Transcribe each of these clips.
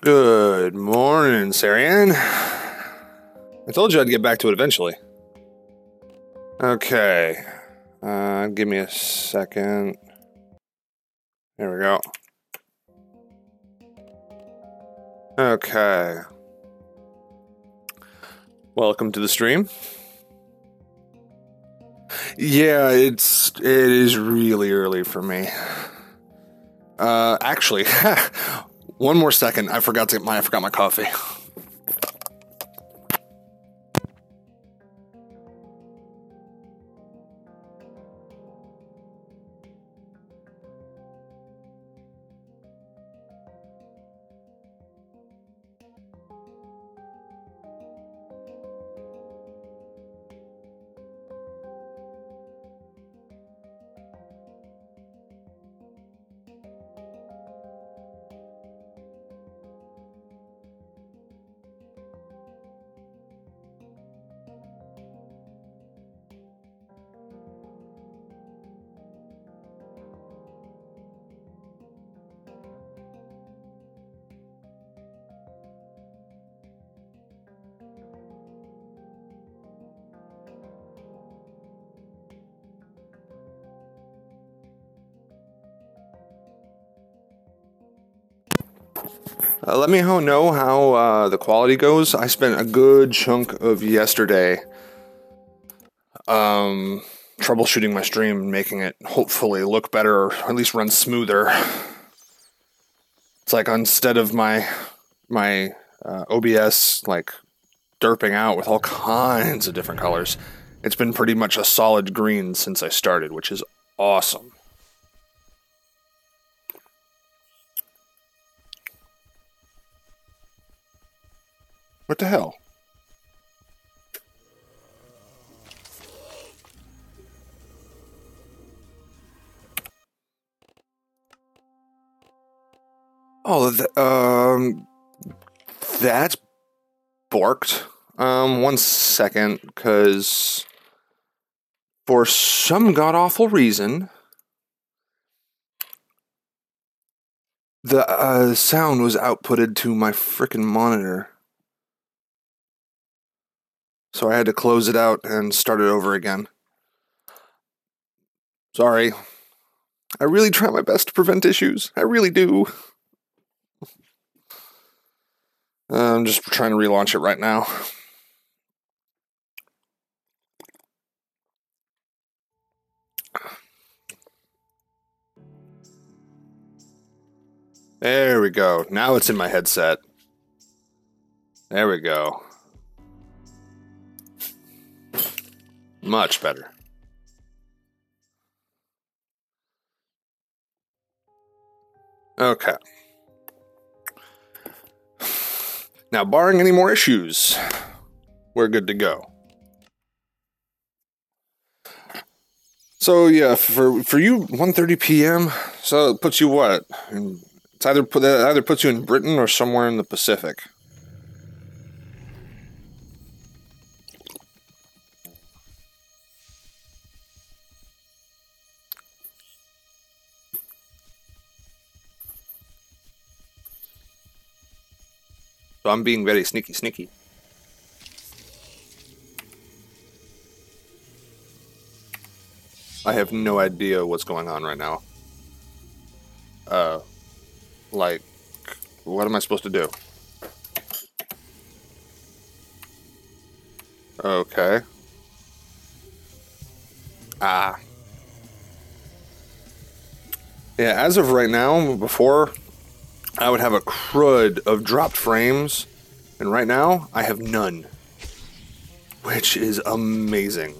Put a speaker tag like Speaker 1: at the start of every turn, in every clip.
Speaker 1: Good morning, Sarian. I told you I'd get back to it eventually. Okay. Give me a second. There we go. Okay. Welcome to the stream. Yeah, it is really early for me. Actually, one more second. I forgot my coffee. Let me know how the quality goes. I spent a good chunk of yesterday troubleshooting my stream, making it hopefully look better, or at least run smoother. It's like instead of my OBS like derping out with all kinds of different colors, it's been pretty much a solid green since I started, which is awesome. What the hell? Oh, that's borked. One second, because for some god-awful reason, the sound was outputted to my frickin' monitor. So I had to close it out and start it over again. Sorry. I really try my best to prevent issues. I really do. I'm just trying to relaunch it right now. There we go. Now it's in my headset. There we go. Much better. Okay. Now, barring any more issues, we're good to go. So yeah, for you, 1:30 p.m. So it puts you what? It's either puts you in Britain or somewhere in the Pacific. So I'm being very sneaky. I have no idea what's going on right now. Like, what am I supposed to do? Okay. Ah. Yeah, as of right now, before, I would have a crud of dropped frames, and right now, I have none. Which is amazing.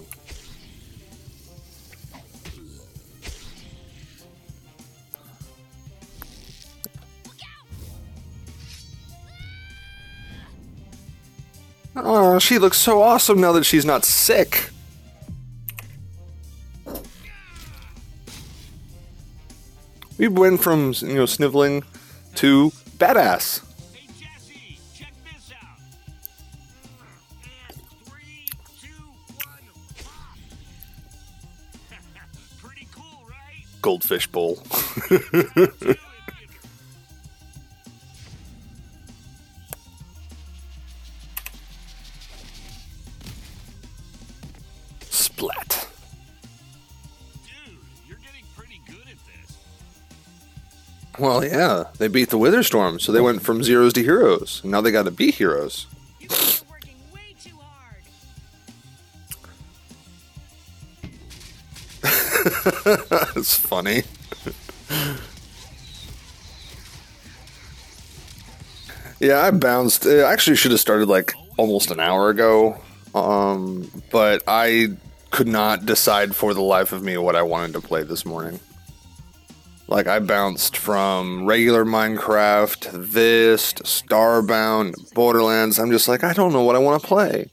Speaker 1: Oh, she looks so awesome now that she's not sick. We went from, sniveling to badass.
Speaker 2: Hey Jesse, check this out. 3, 2, 1, pop. Pretty cool, right?
Speaker 1: Goldfish bowl. Well, yeah, they beat the Witherstorm, so they went from zeros to heroes. And now they got to be heroes.
Speaker 3: You guys are working way too hard.
Speaker 1: It's funny. Yeah, I bounced. I actually should have started like almost an hour ago, but I could not decide for the life of me what I wanted to play this morning. Like, I bounced from regular Minecraft to this, to Starbound, to Borderlands. I'm just like, I don't know what I want to play.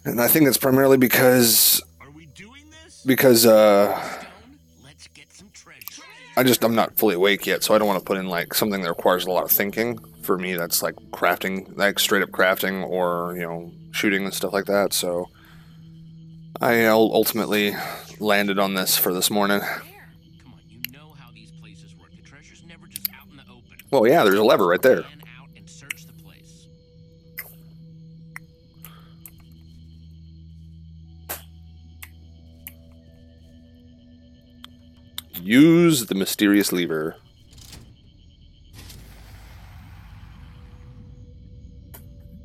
Speaker 1: And I think it's primarily because
Speaker 2: Are we doing this? Let's get some treasure.
Speaker 1: I'm not fully awake yet, so I don't want to put in like something that requires a lot of thinking. For me, that's like crafting, like straight up crafting, or shooting and stuff like that. So I ultimately landed on this for this morning.
Speaker 4: Come on, you know how these places work. The treasure's never just out in the open.
Speaker 1: Well, yeah, there's a lever right there.
Speaker 4: Plan out and search the place.
Speaker 1: Use the mysterious lever.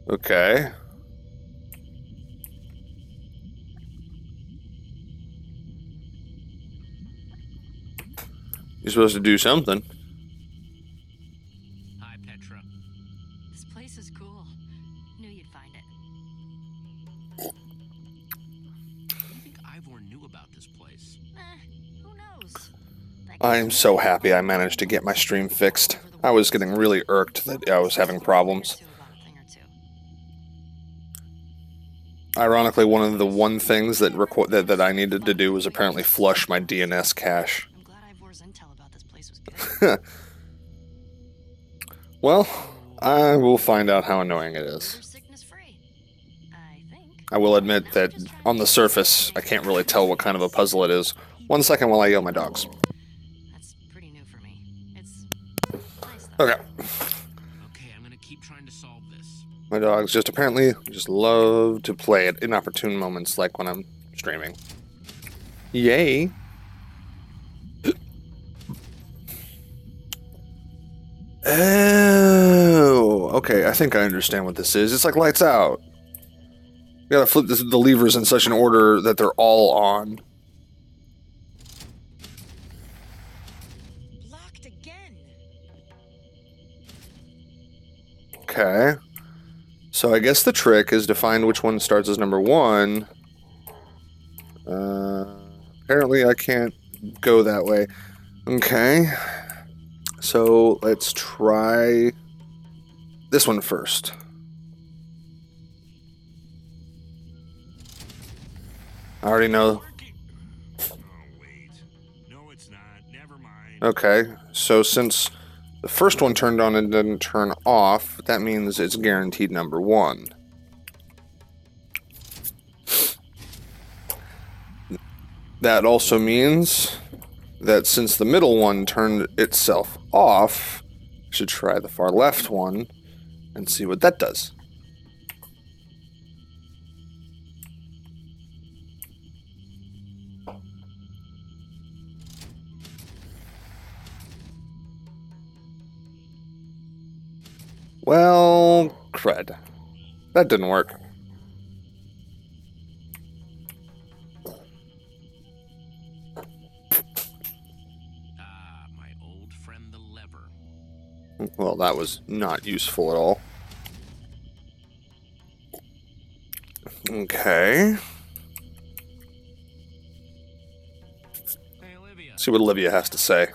Speaker 1: Okay. You're supposed to do something.
Speaker 4: Hi, Petra.
Speaker 3: This place is cool. Knew you'd find it.
Speaker 4: What do you think Ivor knew about this place?
Speaker 3: Who knows?
Speaker 1: I am so happy I managed to get my stream fixed. I was getting really irked that I was having problems. Ironically, one of the things that that I needed to do was apparently flush my DNS cache.
Speaker 3: I'm glad Ivor's intel about this place was good.
Speaker 1: Well, I will find out how annoying it is.
Speaker 3: You're sickness free. I think.
Speaker 1: I will admit that on the surface, I can't really tell what kind of a puzzle it is. 1 second while I yell at my dogs.
Speaker 3: That's pretty new for me. It's nice though.
Speaker 1: Okay.
Speaker 4: Okay, I'm gonna keep trying to solve this.
Speaker 1: My dogs just apparently just love to play at inopportune moments, like when I'm streaming. Yay. Oh, okay. I think I understand what this is. It's like lights out. You gotta flip the levers in such an order that they're all on.
Speaker 3: Locked again.
Speaker 1: Okay. So I guess the trick is to find which one starts as number 1. Apparently I can't go that way. Okay. So let's try this one first. I already know.
Speaker 2: Working. Oh, wait. No, it's not. Never mind.
Speaker 1: Okay. So since the first one turned on and didn't turn off, that means it's guaranteed number 1. That also means that since the middle one turned itself off, I should try the far left one and see what that does. Well, crud. That didn't work.
Speaker 4: Ah, my old friend the lever.
Speaker 1: Well, that was not useful at all. Okay.
Speaker 4: Hey, Olivia.
Speaker 1: See what Olivia has to say.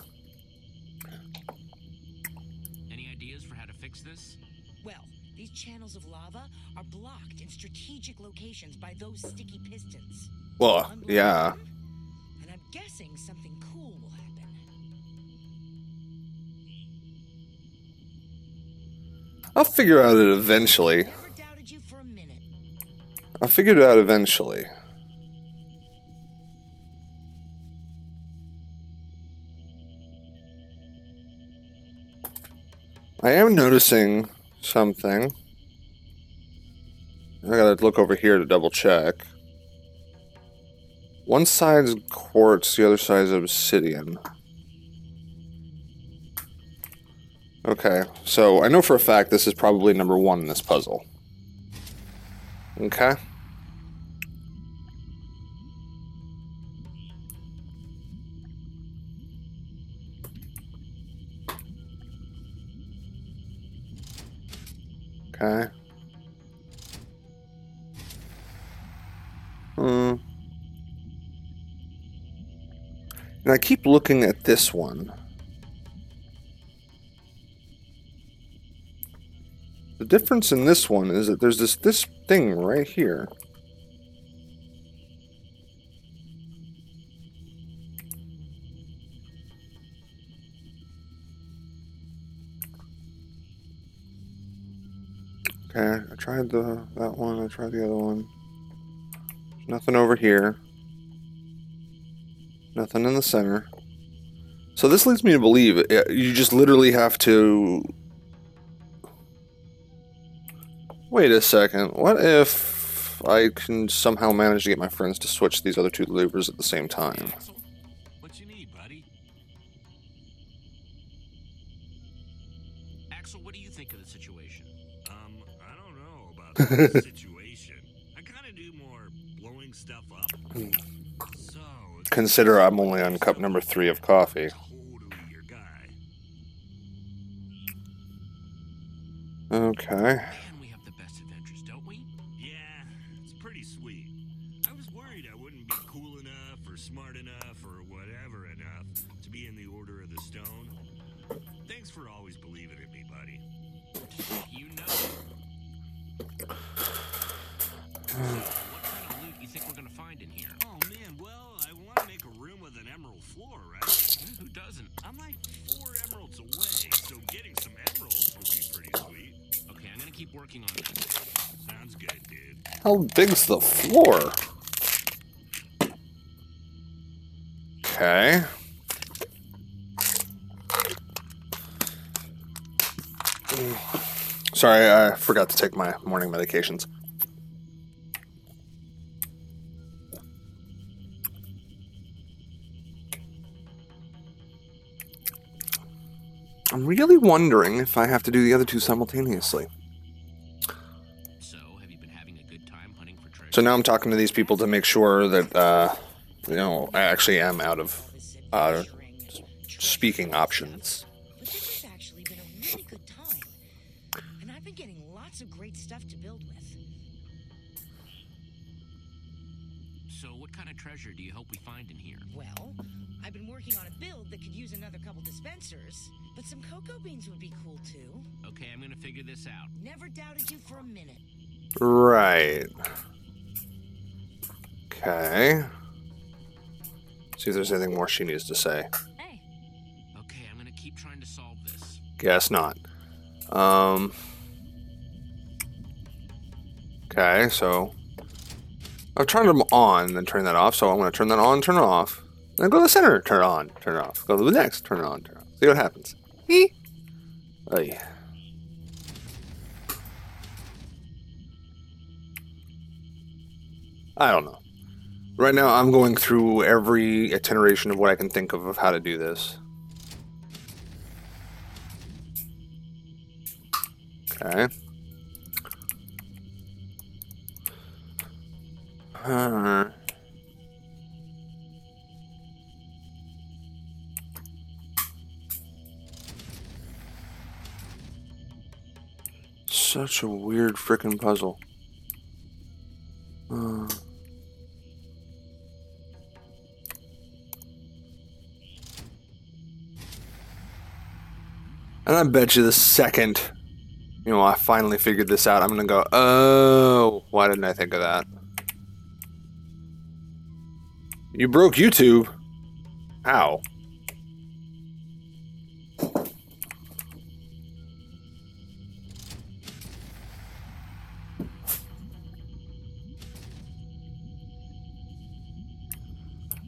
Speaker 4: Any ideas for how to fix this?
Speaker 5: Well, these channels of lava are blocked in strategic locations by those sticky pistons.
Speaker 1: Well,
Speaker 5: Unblock
Speaker 1: yeah.
Speaker 5: them, and I'm guessing something cool will happen.
Speaker 1: I'll figure out it eventually.
Speaker 5: Never doubted you for a minute.
Speaker 1: I'll figure it out eventually. I am noticing something. I gotta look over here to double check. One side's quartz, the other side's obsidian. Okay, so I know for a fact this is probably number 1 in this puzzle. Okay. Okay. And I keep looking at this one. The difference in this one is that there's this thing right here. Okay, I tried that one, I tried the other one. There's nothing over here. Nothing in the center. So this leads me to believe you just literally have to... Wait a second, what if I can somehow manage to get my friends to switch these other 2 levers at the same time?
Speaker 4: Axel, what you need, buddy? Axel, what do you think of the situation?
Speaker 6: I don't know about the situation. I kind of do more blowing stuff up. So,
Speaker 1: Consider I'm only on cup number 3 of coffee.
Speaker 6: totally your guy.
Speaker 1: Okay.
Speaker 4: Man, we have the best adventures, don't we?
Speaker 6: Yeah, it's pretty sweet. I was worried I wouldn't be cool enough or smart enough or whatever enough to be in the Order of the Stone. Thanks for always believing in me, buddy.
Speaker 4: You know. What kind of loot you think we're gonna find in here?
Speaker 6: Oh man, well, I want to make a room with an emerald floor, right?
Speaker 4: Who doesn't?
Speaker 6: I'm like 4 emeralds away, so getting some emeralds would be pretty sweet.
Speaker 4: Okay, I'm gonna keep working on it.
Speaker 6: Sounds good, dude.
Speaker 1: How big's the floor? Okay. Sorry, I forgot to take my morning medications. I'm really wondering if I have to do the other 2 simultaneously.
Speaker 4: So, have you been having a good time hunting for treasure?
Speaker 1: So now I'm talking to these people to make sure that, you know, I actually am out of speaking options.
Speaker 5: But this has actually been a really good time. And I've been getting lots of great stuff to build with.
Speaker 4: So, what kind of treasure do you hope we find in here?
Speaker 5: Well, I've been working on a build that could use another couple dispensers, but some cocoa beans would be cool too.
Speaker 4: Okay, I'm gonna figure this out.
Speaker 5: Never doubted you for a minute.
Speaker 1: Right. Okay. See if there's anything more she needs to say.
Speaker 3: Hey,
Speaker 4: Okay, I'm gonna keep trying to solve this.
Speaker 1: Guess not. Okay, so I've turned them on, then turn that off. So I'm going to turn that on, turn it off. Then go to the center, turn it on, turn it off. Go to the next, turn it on, turn it off. See what happens. Hey. I don't know. Right now, I'm going through every iteration of what I can think of how to do this. Okay. Such a weird frickin' puzzle. And I bet you the second, you know, I finally figured this out, I'm gonna go, oh, why didn't I think of that? You broke YouTube? How?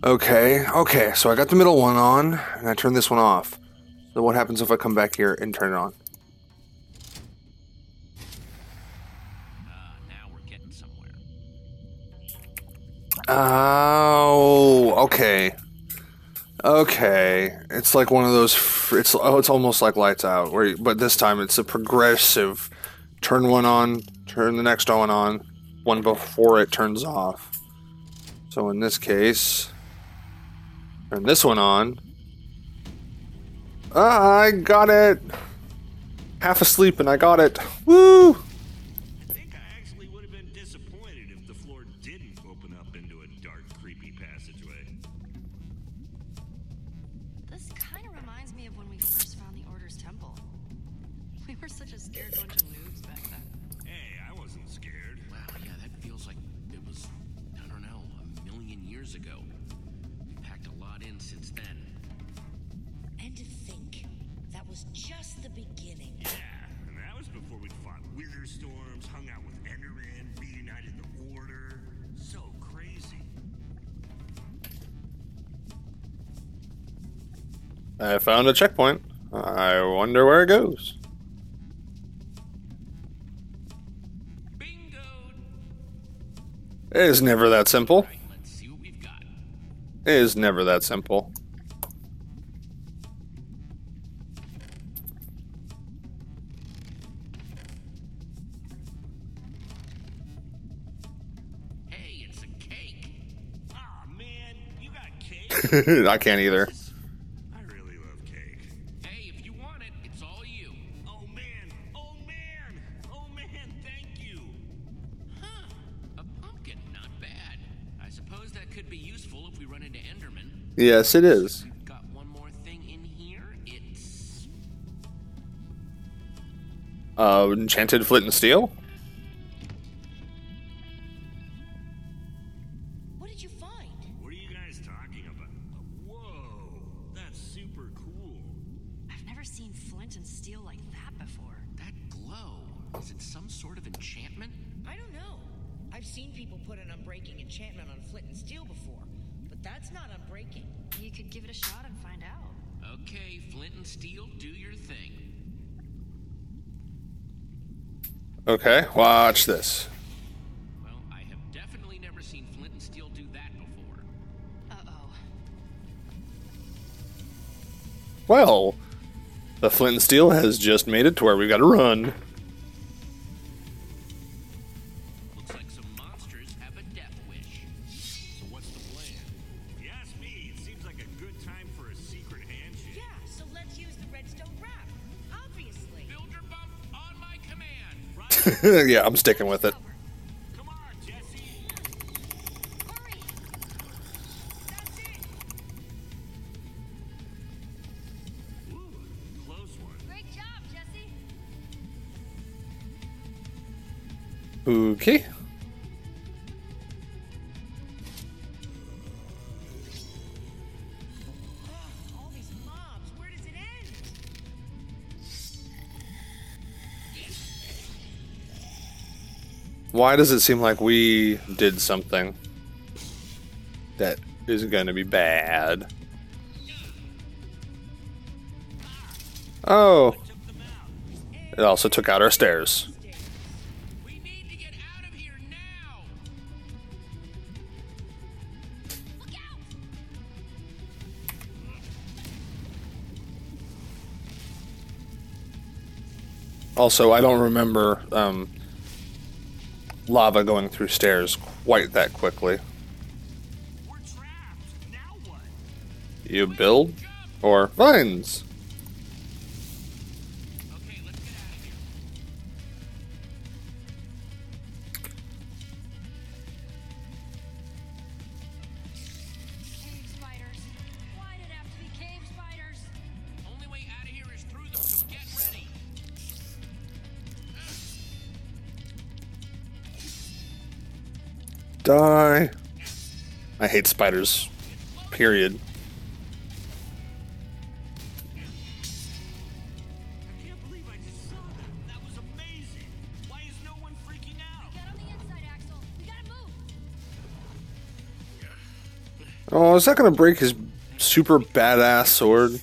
Speaker 1: Okay, so I got the middle one on, and I turned this one off. So what happens if I come back here and turn it on?
Speaker 4: Now we're getting somewhere.
Speaker 1: Oh, okay. Okay, it's like one of those. It's almost like Lights Out, but this time it's a progressive. Turn one on, turn the next one on, one before it turns off. So in this case, turn this one on. Ah, I got it. Half asleep and I got it. Woo!
Speaker 6: I think I actually would have been disappointed if the floor didn't open up into a dark, creepy passageway.
Speaker 3: This kind of reminds me of when we first found the Order's temple. We were such a scared bunch of noobs back then.
Speaker 6: Hey, I wasn't scared.
Speaker 4: Wow, yeah, that feels like it was, I don't know, a million years ago. We packed a lot in since then.
Speaker 5: And to think, that was just the beginning.
Speaker 6: Yeah, and that was before we fought wither storms, hung out with Enderman, reunited the Order. So crazy.
Speaker 1: I found a checkpoint. I wonder where it goes.
Speaker 4: Bingo!
Speaker 1: It is never that simple.
Speaker 4: Right, let's see what we've got.
Speaker 1: It is never that simple.
Speaker 4: Hey, it's a cake.
Speaker 6: Aw, man, you got cake?
Speaker 1: I can't either.
Speaker 6: I really love cake.
Speaker 4: Hey, if you want it, it's all you.
Speaker 6: Oh man, oh man, oh man, thank you.
Speaker 4: Huh, a pumpkin, not bad. I suppose that could be useful if we run into Enderman.
Speaker 1: Yes, it is.
Speaker 4: We've got one more thing in here. It's...
Speaker 1: Enchanted flint and steel?
Speaker 5: What did you find?
Speaker 6: What are you guys talking about? Whoa, that's super cool.
Speaker 3: I've never seen flint and steel like that before.
Speaker 4: that glow. Is it some sort of enchantment?
Speaker 5: I don't know. I've seen people put an unbreaking enchantment on flint and steel before, but that's not unbreaking.
Speaker 3: You could give it a shot and find out.
Speaker 4: Okay, flint and steel, do your thing.
Speaker 1: Okay, watch this.
Speaker 4: Well, I have definitely never seen flint and steel do that before.
Speaker 3: Uh-oh.
Speaker 1: Well, the flint and steel has just made it to where we've got to run.
Speaker 4: Looks like some monsters have a death wish.
Speaker 6: So what's the plan? If you ask me, it seems like a good time for a secret handshake.
Speaker 5: Yeah, so let's use the redstone wrap. Obviously.
Speaker 4: Builder bump on my command.
Speaker 1: Yeah, I'm sticking with it.
Speaker 6: Come on, Jesse.
Speaker 5: Hurry! That's it!
Speaker 6: Ooh, close one.
Speaker 3: Great job, Jesse.
Speaker 1: Okay.
Speaker 5: All these mobs, where does it end?
Speaker 1: Why does it seem like we did something that is going to be bad? Oh, it also took out our stairs.
Speaker 4: We need to get out of here now.
Speaker 3: Look out!
Speaker 1: Also, I don't remember lava going through stairs quite that quickly.
Speaker 6: We're trapped. Now what?
Speaker 1: You build or vines?
Speaker 4: Okay, let's get out of here.
Speaker 3: Cave spiders. Why did it have to be cave spiders?
Speaker 4: Only way out of here is through them, so get ready.
Speaker 1: Die. I hate spiders. Period.
Speaker 6: I can't believe I just saw that. That was amazing. Why is no one freaking out?
Speaker 3: Get on the inside, Axel. We gotta move.
Speaker 1: Oh, is that going to break his super badass sword?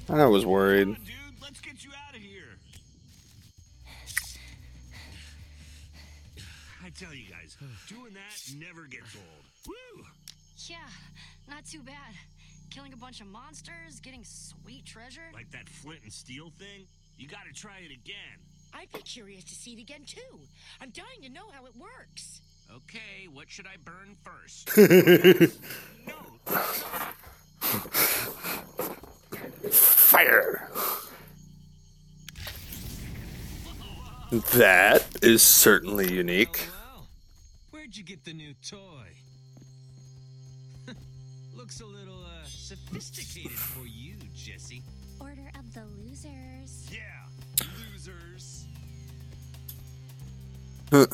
Speaker 1: I was worried.
Speaker 6: Dude, let's get you out of here. tell you guys, doing that never gets old. Woo!
Speaker 3: Yeah, not too bad. Killing a bunch of monsters, getting sweet treasure.
Speaker 6: Like that flint and steel thing? You gotta try it again.
Speaker 5: I'd be curious to see it again too. I'm dying to know how it works.
Speaker 4: Okay, what should I burn first?
Speaker 6: No.
Speaker 1: Fire! That is certainly unique.
Speaker 2: Well, where'd you get the new toy? Looks a little, sophisticated for you, Jesse.
Speaker 7: Order of the Losers.
Speaker 6: Yeah, losers.
Speaker 5: Who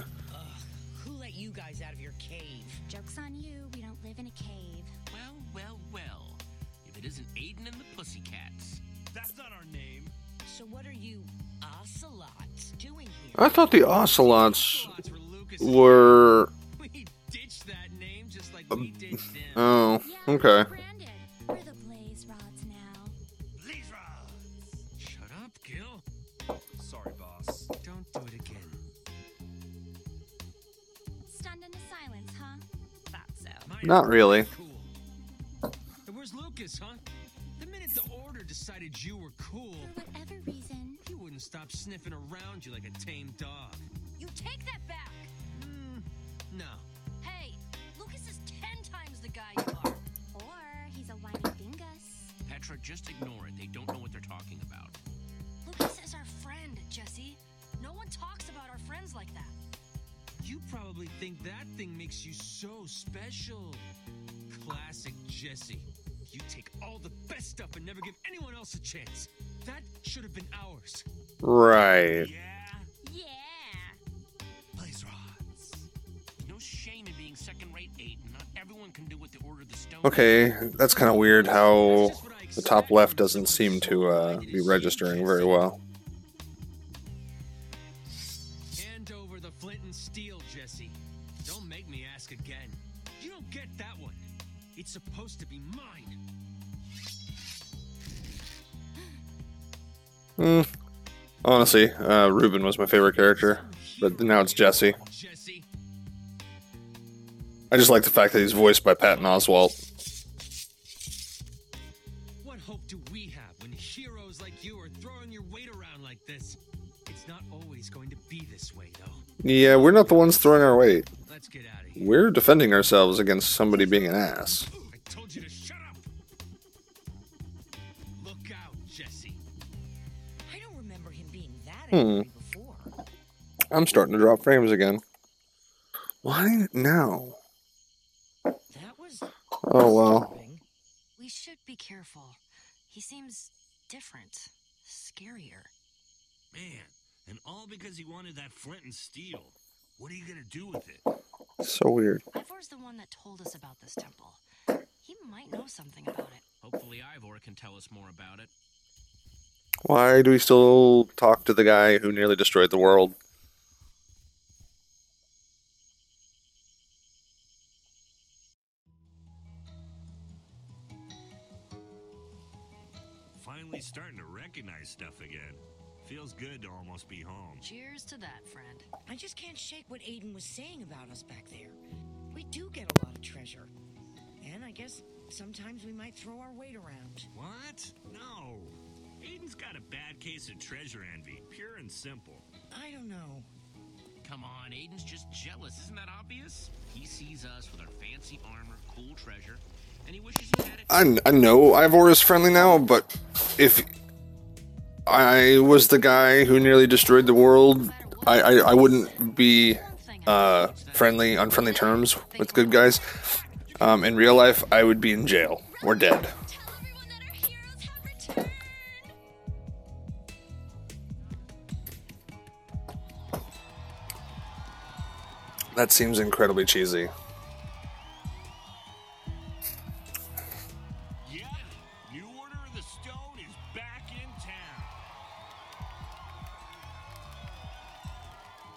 Speaker 5: let you guys out of your cave?
Speaker 7: Joke's on you, we don't live in a cave.
Speaker 4: Well, well, well. If it isn't Aiden and the Pussycats.
Speaker 6: That's not our name.
Speaker 5: So what are you ocelots doing here?
Speaker 1: I thought the ocelots
Speaker 2: Lots for Lucas.
Speaker 1: were...
Speaker 2: We ditched that name just like we ditched them.
Speaker 1: Oh,
Speaker 7: Yeah,
Speaker 1: okay.
Speaker 7: branded. We're the Blaze Rods now.
Speaker 6: Please, Ross.
Speaker 2: Shut up, Gil.
Speaker 6: Sorry, boss.
Speaker 2: Don't do it again.
Speaker 7: Stunned into silence, huh? Thought so.
Speaker 1: Not really.
Speaker 2: Cool. And where's Lucas, huh? The minute the Order decided you were cool,
Speaker 7: For whatever reason,
Speaker 2: he wouldn't stop sniffing around you like a tame dog.
Speaker 3: You take that back!
Speaker 2: No.
Speaker 3: Hey, Lucas is 10 times the guy you are.
Speaker 7: or he's a whiny dingus.
Speaker 4: Petra, just ignore it. They don't know what they're talking about.
Speaker 3: Lucas is our friend, Jesse. No one talks about our friends like that.
Speaker 2: You probably think that thing makes you so special. Classic Jesse. You take all the best stuff and never give anyone else a chance. That should have been ours.
Speaker 1: Right.
Speaker 6: Yeah.
Speaker 7: Yeah.
Speaker 6: Please, Ross.
Speaker 4: No shame in being second-rate, Aiden. Not everyone can do what the Order of the Stone.
Speaker 1: Okay, that's kind of weird how the top left doesn't seem to be registering very well.
Speaker 2: Hand over the flint and steel, Jesse. Don't make me ask again. You don't get that one. It's supposed to be mine.
Speaker 1: Honestly, Ruben was my favorite character, but now it's Jesse.
Speaker 2: Jesse.
Speaker 1: I just like the fact that he's voiced by Patton Oswalt.
Speaker 2: What hope do we have when heroes like you are throwing your weight around like this? It's not always going to be this way, though.
Speaker 1: Yeah, we're not the ones throwing our weight.
Speaker 2: Let's get out of here.
Speaker 1: We're defending ourselves against somebody being an ass.
Speaker 2: I told you to shut up. Look out, Jesse.
Speaker 5: I don't remember him being that
Speaker 1: Hmm.
Speaker 5: angry before.
Speaker 1: I'm starting to drop frames again. Why now?
Speaker 5: That was
Speaker 1: Oh well.
Speaker 5: disturbing.
Speaker 3: We should be careful. He seems different, scarier.
Speaker 6: Man, and all because he wanted that flint and steel. What are you gonna do with it?
Speaker 1: So weird.
Speaker 3: Ivor's the one that told us about this temple. He might know something about it.
Speaker 4: Hopefully Ivor can tell us more about it.
Speaker 1: Why do we still talk to the guy who nearly destroyed the world?
Speaker 6: Finally starting to recognize stuff again. Feels good to almost be home.
Speaker 3: Cheers to that, friend.
Speaker 5: I just can't shake what Aiden was saying about us back there. We do get a lot of treasure. And I guess sometimes we might throw our weight around.
Speaker 6: What? No. Aiden's got a bad case of treasure envy, pure and simple.
Speaker 5: I don't know.
Speaker 4: Come on, Aiden's just jealous. Isn't that obvious? He sees us with our fancy armor, cool treasure, and he wishes he had it.
Speaker 1: I know Ivor is friendly now, but if I was the guy who nearly destroyed the world, I wouldn't be friendly on friendly terms with good guys. In real life, I would be in jail or dead.
Speaker 7: Tell everyone that our heroes have returned.
Speaker 1: That seems incredibly cheesy.
Speaker 6: Yeah, New Order of the Stone is back in town.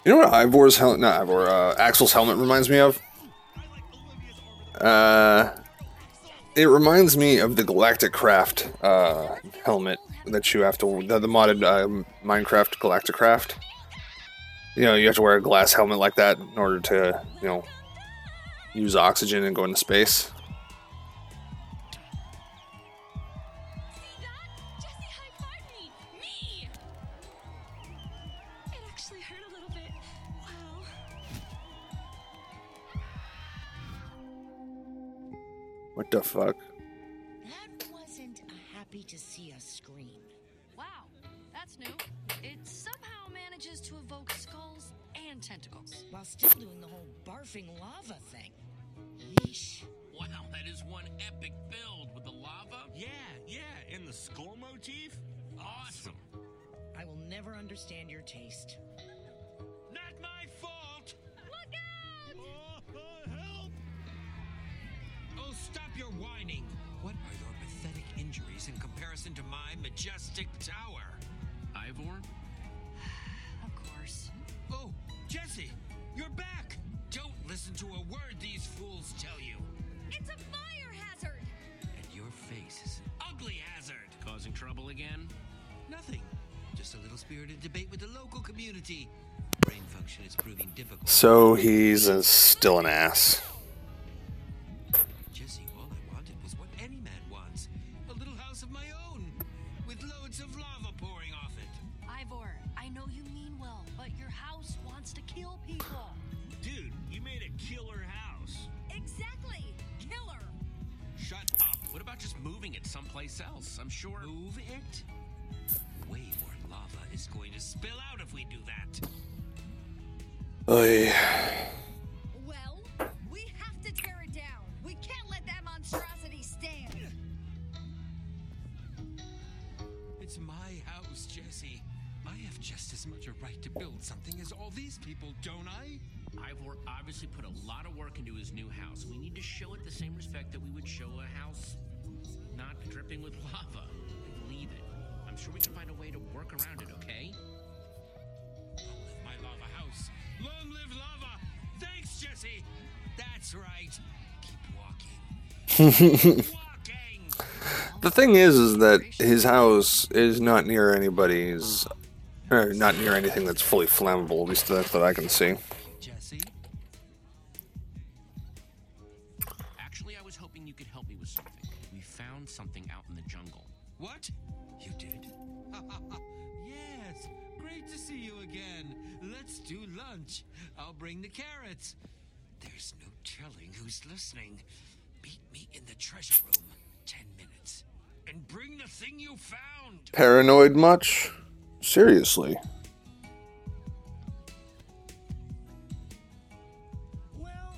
Speaker 1: You know what Ivor's helmet, not Ivor, Axel's helmet reminds me of? It reminds me of the Galactic Craft helmet that you have to, the modded Minecraft Galactic Craft. you know, you have to wear a glass helmet like that in order to, you know, use oxygen and go into space.
Speaker 7: See that? Jesse high-fived me! Me! It actually hurt a little bit. Wow.
Speaker 1: What the fuck?
Speaker 5: That wasn't a happy to see us scream.
Speaker 3: Wow, that's new. It somehow manages to evoke skulls and tentacles.
Speaker 5: While still doing the whole barfing lava thing. Yeesh.
Speaker 4: Wow, that is one epic build with the lava.
Speaker 6: Yeah, and the skull motif?
Speaker 4: Awesome.
Speaker 5: I will never understand your taste.
Speaker 6: Not my fault!
Speaker 7: Look out!
Speaker 6: Help!
Speaker 2: Oh, stop your whining. What are your pathetic injuries in comparison to my majestic tower?
Speaker 4: Ivor?
Speaker 3: Of course.
Speaker 2: Oh, Jesse, you're back. Don't listen to a word these fools tell you.
Speaker 7: It's a fire hazard!
Speaker 2: And your face is an ugly hazard.
Speaker 4: Causing trouble again?
Speaker 2: Nothing. Just a little spirited debate with the local community. Brain function is proving difficult.
Speaker 1: So he's still an ass.
Speaker 2: Jesse, all I wanted was what any man wants. A little house of my own. With loads of lava pouring off it.
Speaker 3: Ivor, I know you mean well, but your house wants to kill people.
Speaker 6: Dude, you made a killer house.
Speaker 7: Exactly! Killer!
Speaker 2: Shut up.
Speaker 4: What about just moving it someplace else? I'm sure.
Speaker 2: Move it? Way more lava is going to spill out if we do that.
Speaker 1: Oy.
Speaker 7: Well, we have to tear it down. We can't let that monstrosity stand.
Speaker 2: It's my house, Jesse. I have just as much a right to build something as all these people, don't I?
Speaker 4: Ivor obviously put a lot of work into his new house. We need to show it the same respect that we would show a house not dripping with lava. Leave it. I'm sure we can find a way to work around it, okay?
Speaker 2: Long live my lava house. Long live lava. Thanks, Jesse. That's right. Keep walking. Keep walking.
Speaker 1: The thing is that his house is not near anybody's, or not near anything that's fully flammable. At least that's that I can see.
Speaker 2: Jesse?
Speaker 4: Actually, I was hoping you could help me with something. We found something out in the jungle.
Speaker 2: What? You did? Yes. Great to see you again. Let's do lunch. I'll bring the carrots. There's no telling who's listening. Meet me in the treasure room. 10 minutes. And bring the thing you found.
Speaker 1: Paranoid much? Seriously.
Speaker 5: Well,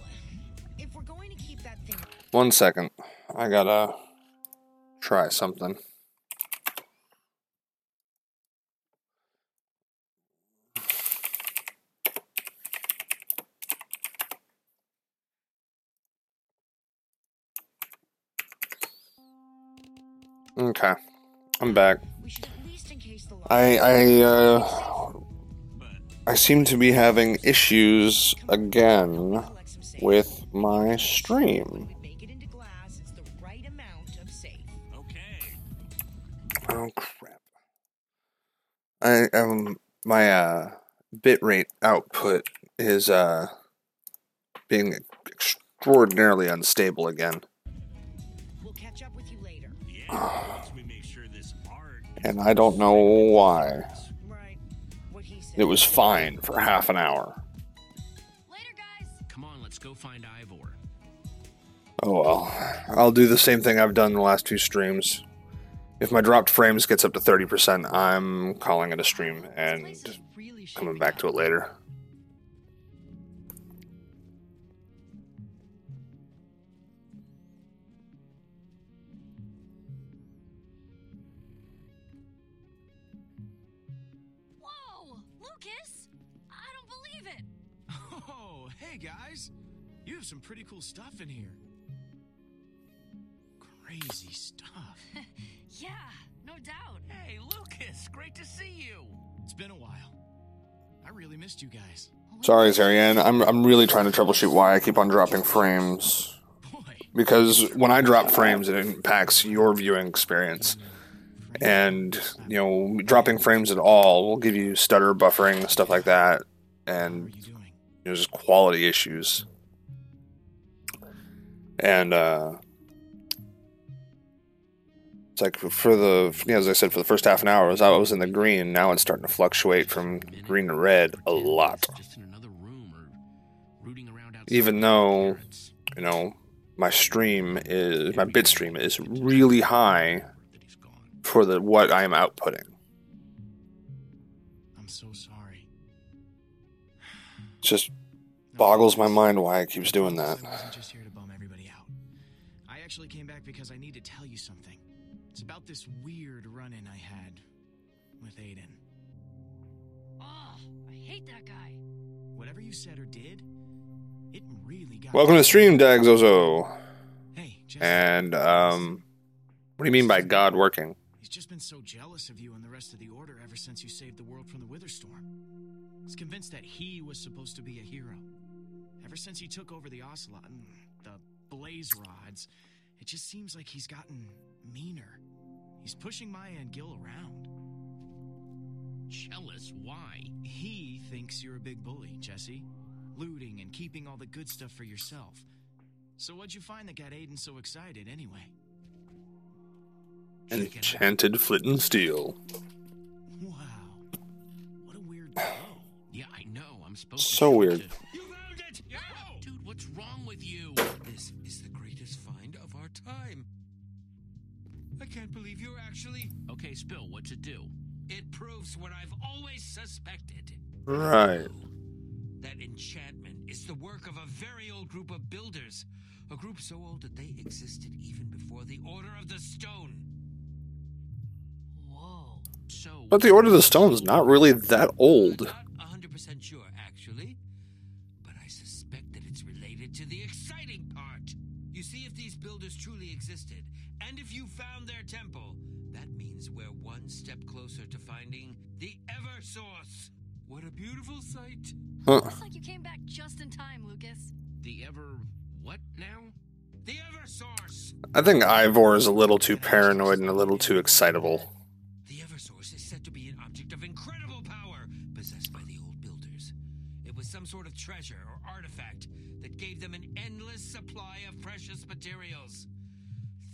Speaker 5: if we're going to keep that thing.
Speaker 1: 1 second. I gotta try something. Okay, I'm back.
Speaker 5: We should at least encase the lava.
Speaker 1: I seem to be having issues again
Speaker 5: Collect some safe.
Speaker 1: with my stream.
Speaker 5: We make it into glass. It's the right amount of safe.
Speaker 6: Okay.
Speaker 1: Oh crap! My bitrate output is being extraordinarily unstable again,
Speaker 5: We'll catch up with you later.
Speaker 6: Yeah, once we make sure this art...
Speaker 1: and I don't know why.
Speaker 5: Right. What he said.
Speaker 1: It was fine for half an hour.
Speaker 3: Later, guys.
Speaker 4: Come on, let's go find Ivor.
Speaker 1: Oh well, I'll do the same thing I've done in the last two streams. If my dropped frames gets up to 30%, I'm calling it a stream
Speaker 3: This
Speaker 1: and
Speaker 3: place is really
Speaker 1: coming
Speaker 3: shaping
Speaker 1: back
Speaker 3: up.
Speaker 1: to it later.
Speaker 3: Whoa, Lucas! I don't believe it.
Speaker 8: Oh, hey guys. You have some pretty cool stuff in here. Crazy stuff.
Speaker 3: Yeah, no doubt.
Speaker 4: Hey, Lucas, great to see you.
Speaker 8: It's been a while. I really missed you guys.
Speaker 1: Sorry, Zarian. I'm really trying to troubleshoot why I keep on dropping frames.
Speaker 8: Boy.
Speaker 1: Because when I drop frames, it impacts your viewing experience. And, you know, dropping frames at all will give you stutter, buffering, stuff like that. and
Speaker 8: you doing?
Speaker 1: just quality issues. And it's like as I said, for the first half an hour, I was in the green. Now it's starting to fluctuate from green to red a lot.
Speaker 4: Just in another room or rooting around outside
Speaker 1: Even
Speaker 4: with
Speaker 1: though,
Speaker 4: parents.
Speaker 1: my bit stream is really high
Speaker 4: That he's gone.
Speaker 1: for what I am outputting.
Speaker 8: I'm so sorry.
Speaker 1: It just boggles my mind why it keeps doing that.
Speaker 8: I wasn't just here to bum everybody out. I actually came back because I need to tell you something. It's about this weird run-in I had with Aiden.
Speaker 3: Oh, I hate that guy.
Speaker 8: Whatever you said or did, it really got
Speaker 1: Welcome to the stream, Dagzozo.
Speaker 8: Hey, Jesse.
Speaker 1: And, what do you mean by God working?
Speaker 8: He's just been so jealous of you and the rest of the Order ever since you saved the world from the Witherstorm. He's convinced that he was supposed to be a hero. Ever since he took over the Ocelot and the Blaze Rods, it just seems like he's gotten meaner. He's pushing Maya and Gil around.
Speaker 4: Jealous? Why?
Speaker 8: He thinks you're a big bully, Jesse. Looting and keeping all the good stuff for yourself. So what'd you find that got Aiden so excited anyway?
Speaker 1: Enchanted flint and steel.
Speaker 8: Wow. What a weird blow.
Speaker 4: Yeah, I know. I'm supposed to.
Speaker 1: So
Speaker 4: show it
Speaker 1: weird.
Speaker 4: to- You found it! Yeah! Dude, what's wrong with you?
Speaker 2: This is the greatest find of our time. I can't believe you're actually...
Speaker 4: Okay, Spill, what's it do?
Speaker 2: It proves what I've always suspected.
Speaker 1: Right.
Speaker 2: That enchantment is the work of a very old group of builders. A group so old that they existed even before the Order of the Stone.
Speaker 3: Whoa.
Speaker 4: So.
Speaker 1: But the Order of the Stone's not really that old.
Speaker 2: Not 100% sure, actually. But I suspect that it's related to the exciting part. You see, if these builders truly existed, and if you found their temple, that means we're one step closer to finding the Eversource. What a beautiful sight.
Speaker 1: Huh.
Speaker 3: Looks like you came back just in time, Lucas.
Speaker 4: The ever. What now?
Speaker 2: The Eversource.
Speaker 1: I think Ivor is a little too paranoid and a little too excitable.
Speaker 2: The Eversource is said to be an object of incredible power possessed by the old builders. It was some sort of treasure or artifact that gave them an endless supply of precious materials.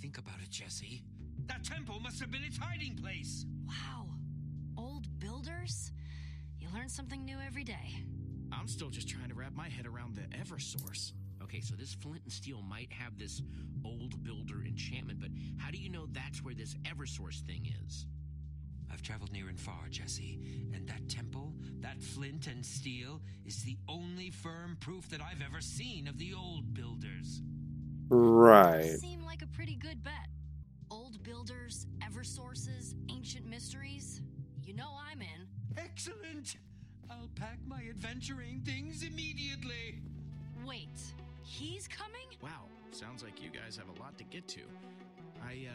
Speaker 2: Think about it, Jesse. That temple must have been its hiding place.
Speaker 3: Wow. Old builders? You learn something new every day.
Speaker 8: I'm still just trying to wrap my head around the Eversource.
Speaker 4: Okay, so this flint and steel might have this old builder enchantment, but how do you know that's where this Eversource thing is?
Speaker 2: I've traveled near and far, Jesse, and that temple, that flint and steel, is the only firm proof that I've ever seen of the old builders.
Speaker 1: Right.
Speaker 3: Seem like a pretty good bet. Old builders, Eversources, ancient mysteries. You know I'm in.
Speaker 2: Excellent! I'll pack my adventuring things immediately.
Speaker 3: Wait, he's coming?
Speaker 8: Wow, sounds like you guys have a lot to get to. I,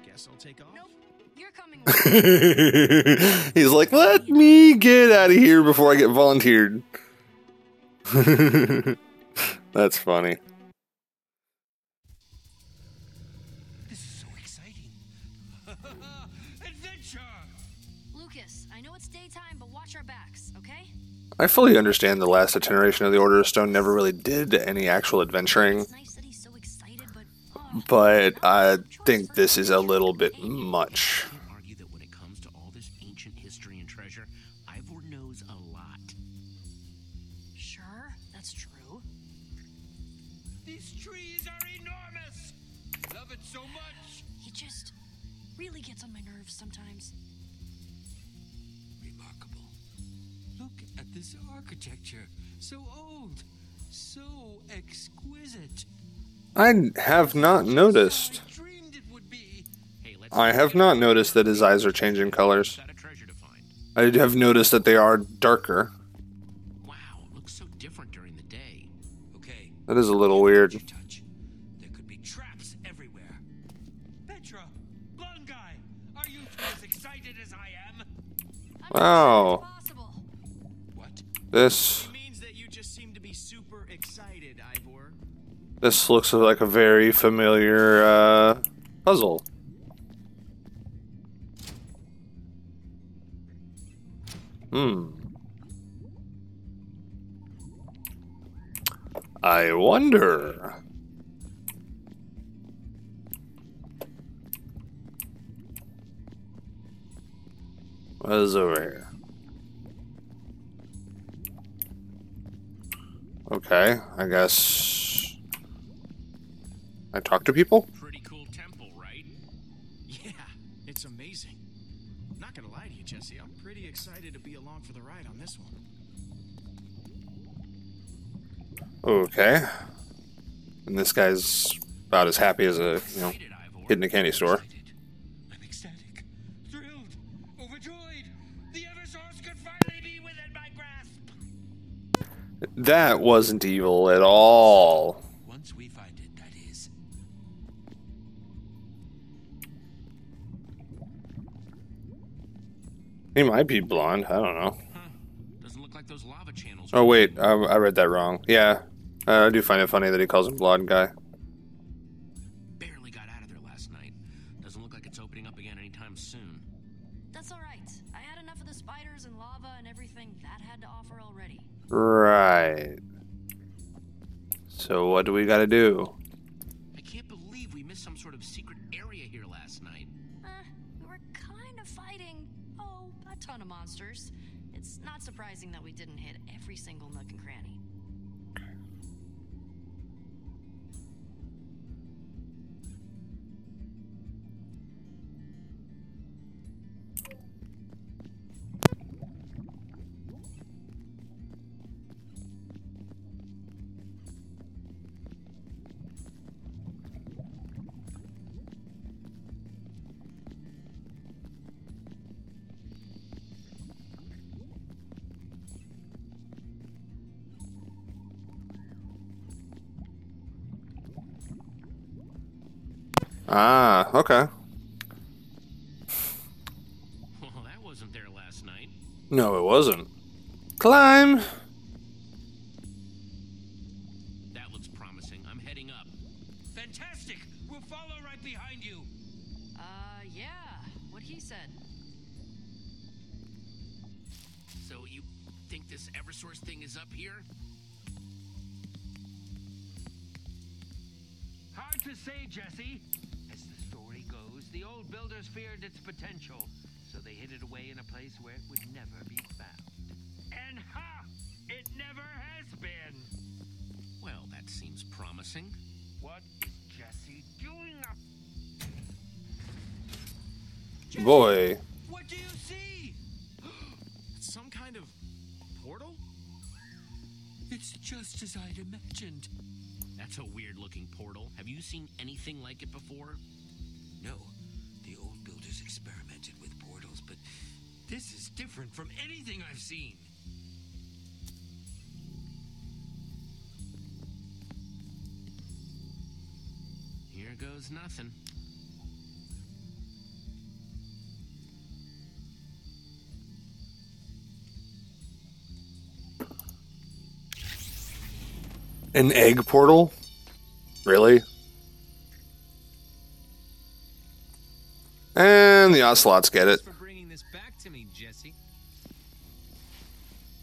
Speaker 8: guess I'll take off?
Speaker 3: Nope, you're coming with me.
Speaker 1: He's like, let me get out of here before I get volunteered. That's funny.
Speaker 2: This is so exciting. Adventure!
Speaker 3: Lucas, I know it's daytime, but watch our backs, okay?
Speaker 1: I fully understand the last iteration of the Order of Stone never really did any actual adventuring,
Speaker 3: It's nice that he's so excited, but
Speaker 1: but I think this is a little bit much.
Speaker 4: I can't argue that when it comes to all this ancient history and treasure, Ivor knows a lot.
Speaker 3: sure, that's true.
Speaker 2: These trees are enormous! Love it so much!
Speaker 3: He just really gets on my nerves sometimes.
Speaker 2: Remarkable. Look at this architecture. So old. So exquisite.
Speaker 1: I have not noticed.
Speaker 2: I dreamed it would be.
Speaker 4: Hey, let's.
Speaker 1: I have not noticed that his eyes are changing colors.
Speaker 4: Got a treasure to find.
Speaker 1: I have noticed that they are darker.
Speaker 4: Wow, it looks so different during the day.
Speaker 2: Okay.
Speaker 1: That is a little weird.
Speaker 2: You touch. There could be traps everywhere. Petra, blonde guy, are you as excited as I am?
Speaker 1: Wow.
Speaker 3: Possible.
Speaker 2: What?
Speaker 1: This
Speaker 8: It means that you just seem to be super excited, Ivor.
Speaker 1: looks like a very familiar puzzle. I wonder. What is over here? Okay, I guess I talk to people?
Speaker 4: Pretty cool temple, right?
Speaker 8: Yeah, it's amazing. Not gonna lie to you, Jesse, I'm pretty excited to be along for the ride on this one.
Speaker 1: Okay. And this guy's about as happy as a, kid in a candy store.
Speaker 2: I'm ecstatic, thrilled, overjoyed. The Eversource could finally be within my grasp.
Speaker 1: That wasn't evil at all.
Speaker 2: Once we find it, that is.
Speaker 1: He might be blonde. I don't know.
Speaker 4: Huh. Doesn't look like those lava channels.
Speaker 1: Oh, wait. I read that wrong. Yeah. I do find it funny that he calls him blonde guy.
Speaker 4: Barely got out of there last night. Doesn't look like it's opening up again anytime soon.
Speaker 3: That's alright. I had enough of the spiders and lava and everything that had to offer already.
Speaker 1: Right. So what do we gotta do?
Speaker 4: I can't believe we missed some sort of secret area here last night.
Speaker 3: We were kind of fighting, a ton of monsters. It's not surprising that we didn't hit every single nook and cranny.
Speaker 1: Ah, okay.
Speaker 4: Well, that wasn't there last night.
Speaker 1: No, it wasn't. Climb!
Speaker 4: That looks promising. I'm heading up.
Speaker 2: Fantastic! We'll follow right behind you.
Speaker 3: Yeah, what he said.
Speaker 4: So you think this Eversource thing is up here?
Speaker 2: Hard to say, Jesse. As the story goes, the old builders feared its potential, so they hid it away in a place where it would never be found. And ha! It never has been!
Speaker 4: Well, that seems promising.
Speaker 2: What is Jesse doing up?
Speaker 1: Boy.
Speaker 2: What do you see?
Speaker 8: It's some kind of portal?
Speaker 2: It's just as I'd imagined.
Speaker 4: That's a weird-looking portal. Have you seen anything like it before?
Speaker 2: No, the old builders experimented with portals, but this is different from anything I've seen.
Speaker 4: Here goes nothing.
Speaker 1: An egg portal? Really? And the ocelots get it.
Speaker 2: Thanks for bringing this back to me, Jesse.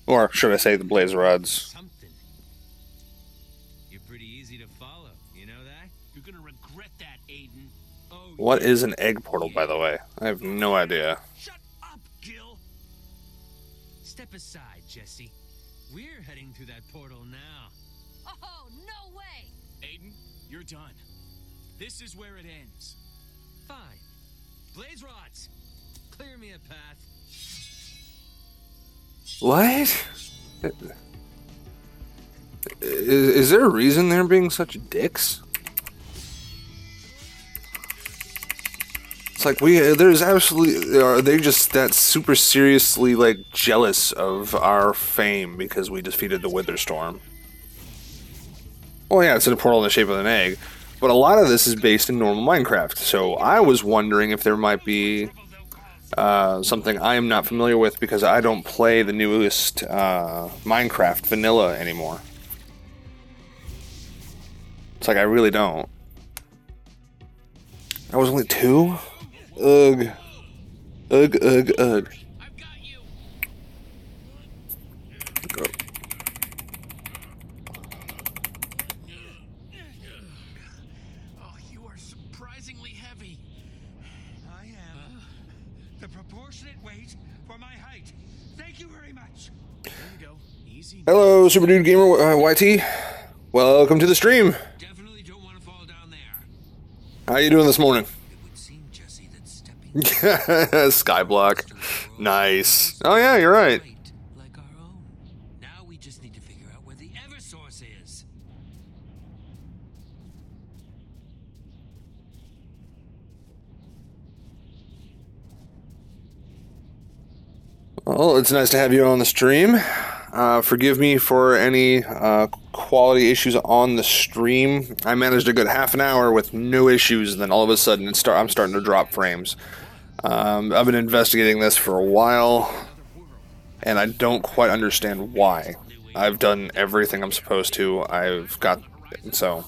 Speaker 1: Or should I say the blaze rods?
Speaker 2: Something. You're pretty easy to follow, you know that?
Speaker 4: You're gonna regret that, Aiden.
Speaker 2: Oh,
Speaker 1: What is an egg portal, by the way? I have no idea.
Speaker 2: shut up, Gil! Step aside, Jesse. We're heading through that portal now.
Speaker 3: Oh, no way!
Speaker 8: Aiden, you're done. This is where it ends.
Speaker 2: Fine. Blaze rods! Clear me a path.
Speaker 1: What? Is there a reason they're being such dicks? It's like there's absolutely, are they just that super seriously like jealous of our fame because we defeated the Witherstorm? Oh yeah, it's in a portal in the shape of an egg, but a lot of this is based in normal Minecraft, so I was wondering if there might be something I am not familiar with because I don't play the newest Minecraft vanilla anymore. It's like I really don't. That was only 2? Ugh. Ugh, ugh, ugh.
Speaker 4: I've got you.
Speaker 2: Thank you very much.
Speaker 8: There you go. Easy.
Speaker 1: Hello, Super Dude Gamer YT. Welcome to the stream.
Speaker 2: Definitely don't want to fall down there.
Speaker 1: How you doing this morning?
Speaker 2: It would seem, Jesse, that stepping
Speaker 1: Skyblock. Nice. Oh yeah, you're right.
Speaker 2: like our own. Now we just need to figure out where the Eversource is.
Speaker 1: Well, it's nice to have you on the stream. Forgive me for any quality issues on the stream. I managed a good half an hour with no issues, and then all of a sudden I'm starting to drop frames. I've been investigating this for a while, and I don't quite understand why. I've done everything I'm supposed to. I've got... So...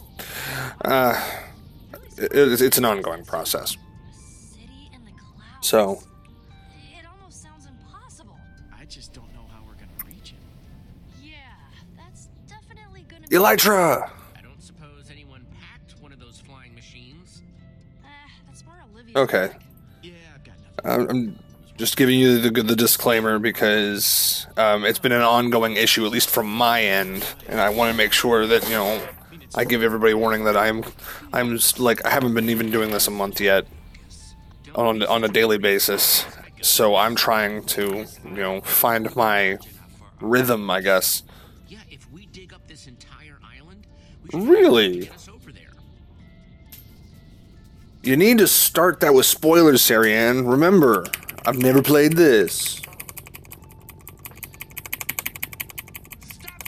Speaker 1: it's an ongoing process.
Speaker 3: City in the clouds.
Speaker 1: So...
Speaker 3: It almost sounds impossible.
Speaker 8: I just don't know how we're gonna reach it.
Speaker 3: Yeah, that's definitely gonna be.
Speaker 1: Elytra!
Speaker 4: I don't suppose anyone packed one of those flying machines.
Speaker 3: That's more Olivia.
Speaker 1: Okay.
Speaker 8: Yeah, I've got nothing.
Speaker 1: I'm just giving you the disclaimer because it's been an ongoing issue, at least from my end, and I want to make sure that, you know, I give everybody a warning that I'm just, like, I haven't been even doing this a month yet on a daily basis, so I'm trying to, you know, find my rhythm, I guess.
Speaker 4: Yeah, if we dig up this entire island, we should
Speaker 1: Really?
Speaker 4: get us over there.
Speaker 1: You need to start that with spoilers, Sarianne. Remember, I've never played this.
Speaker 2: Stop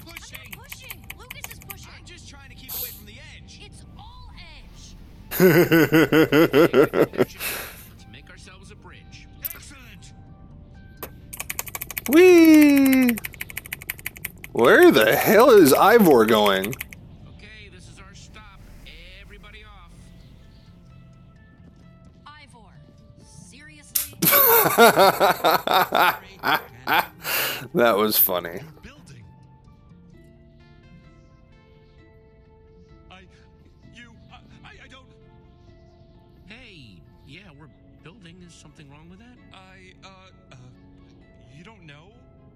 Speaker 2: pushing!
Speaker 3: Pushing! Lucas is pushing!
Speaker 8: I'm just trying to keep away from the edge.
Speaker 3: It's all edge!
Speaker 4: Let's make ourselves a bridge.
Speaker 2: Excellent!
Speaker 1: Whee! Where the hell is Ivor going?
Speaker 4: Okay, this is our stop. Everybody off.
Speaker 3: Ivor, seriously?
Speaker 1: That was funny.
Speaker 6: Building. I don't.
Speaker 4: Hey, yeah, we're building. Is something wrong with that?
Speaker 6: You don't know?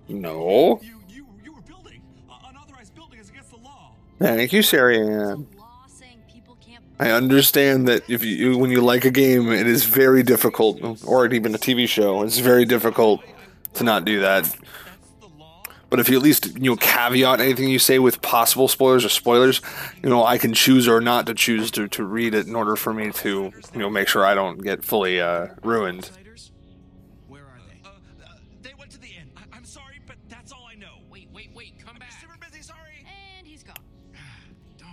Speaker 1: No.
Speaker 6: You were building. Unauthorized building is against the law.
Speaker 1: Thank you, Sarianne.
Speaker 3: Law saying people can't.
Speaker 1: I understand that if you when you like a game, it is very difficult, or even a TV show, it's very difficult to not do that.
Speaker 6: That's the law.
Speaker 1: But if you at least, you know, caveat anything you say with possible spoilers or spoilers, you know, I can choose or not to choose to read it in order for me to, you know, make sure I don't get fully ruined.
Speaker 8: Outsiders? Where are they?
Speaker 6: They went to the inn. I'm sorry, but that's all I know.
Speaker 4: Wait, come back.
Speaker 6: Super busy. Sorry.
Speaker 3: And he's gone.
Speaker 8: Darn.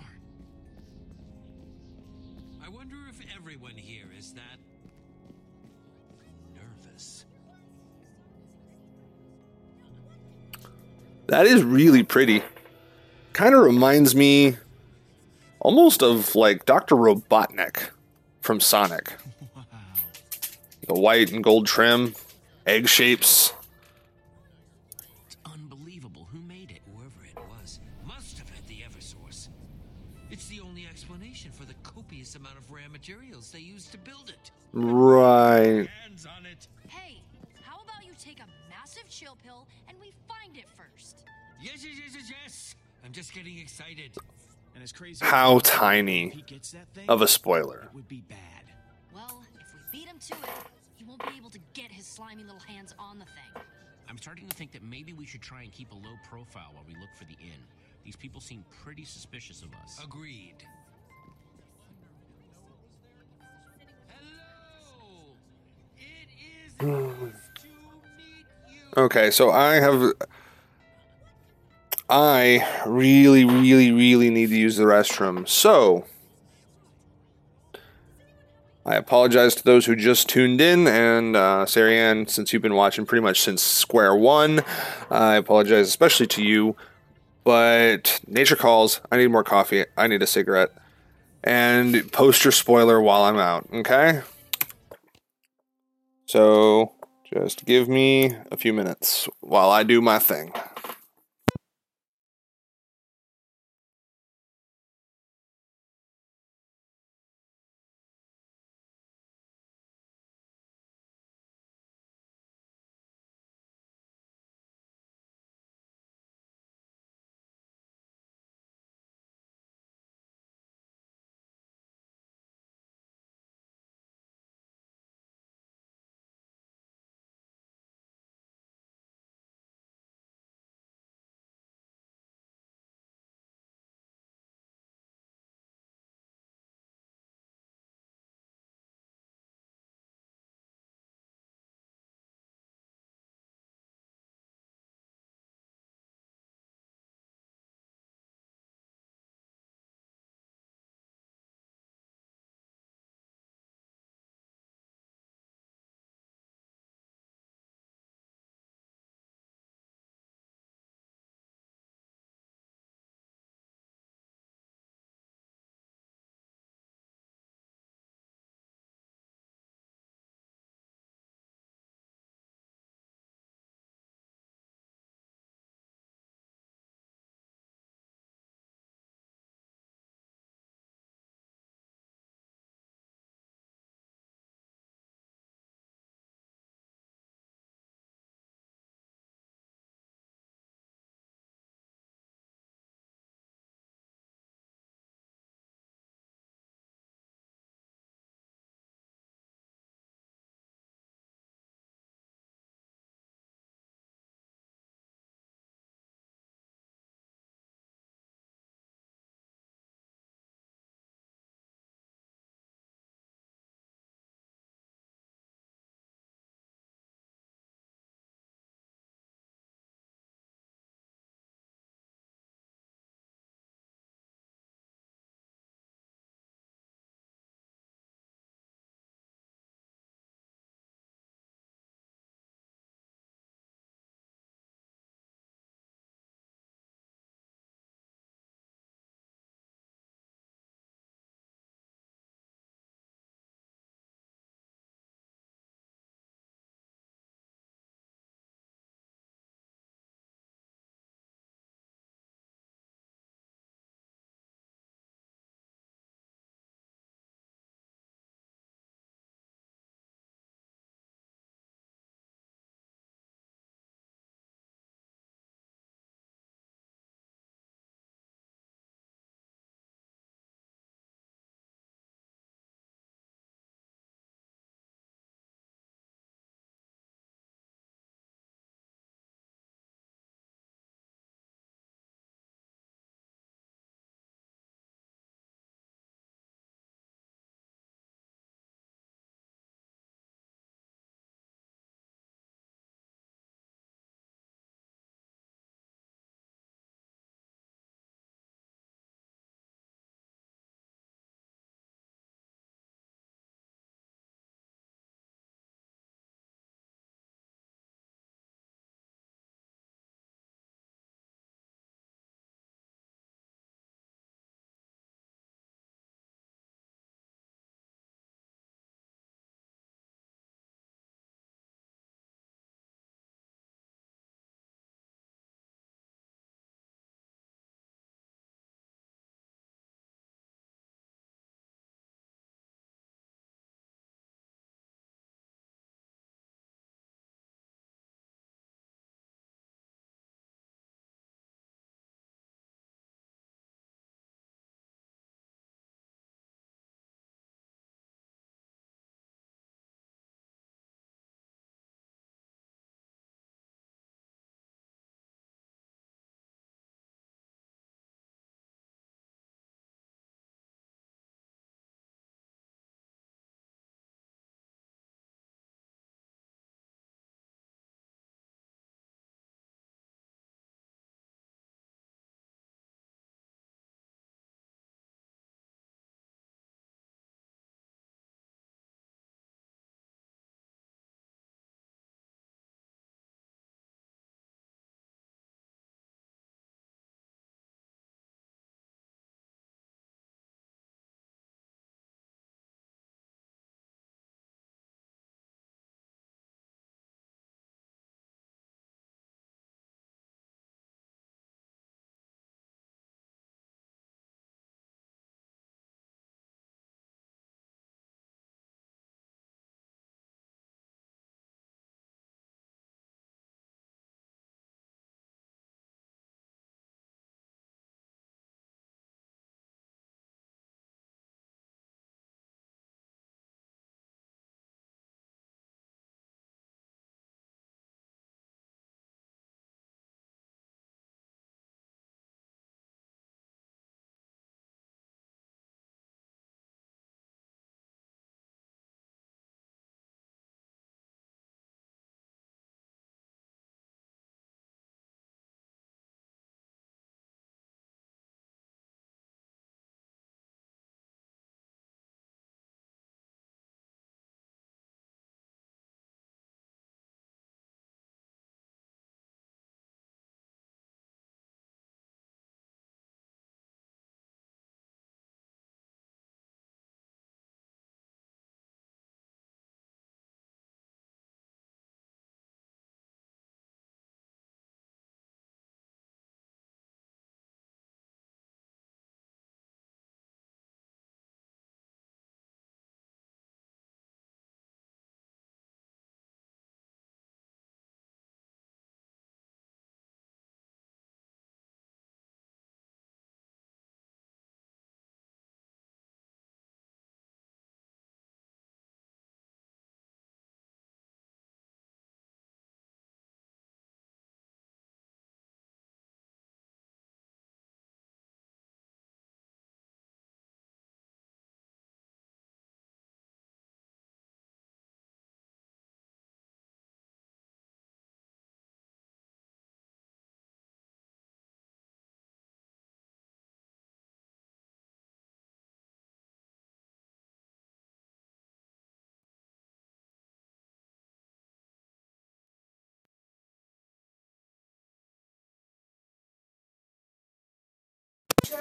Speaker 2: I wonder if everyone here is that nervous.
Speaker 1: That is really pretty. Kind of reminds me almost of like Dr. Robotnik from Sonic.
Speaker 8: Wow.
Speaker 1: The white and gold trim, egg shapes.
Speaker 4: It's unbelievable. Who made it?
Speaker 2: Whoever it was must have had the Eversource. It's the only explanation for the copious amount of rare materials they used to build it.
Speaker 1: Right.
Speaker 6: Hands on it.
Speaker 3: Hey, how about you take a massive chill pill and we find it first?
Speaker 2: Yes. I'm just getting excited.
Speaker 8: And as crazy
Speaker 1: How
Speaker 8: as
Speaker 1: tiny
Speaker 8: he gets that thing,
Speaker 1: of a spoiler.
Speaker 8: it would be bad.
Speaker 3: Well, if we beat him to it, he won't be able to get his slimy little hands on the thing.
Speaker 4: I'm starting to think that maybe we should try and keep a low profile while we look for the inn. These people seem pretty suspicious of us.
Speaker 2: Agreed. Hello. It is nice to meet you.
Speaker 1: Okay, so I really need to use the restroom. So, I apologize to those who just tuned in, and Sarianne, since you've been watching pretty much since square one, I apologize especially to you. But nature calls. I need more coffee. I need a cigarette. And post your spoiler while I'm out, okay? So, just give me a few minutes while I do my thing.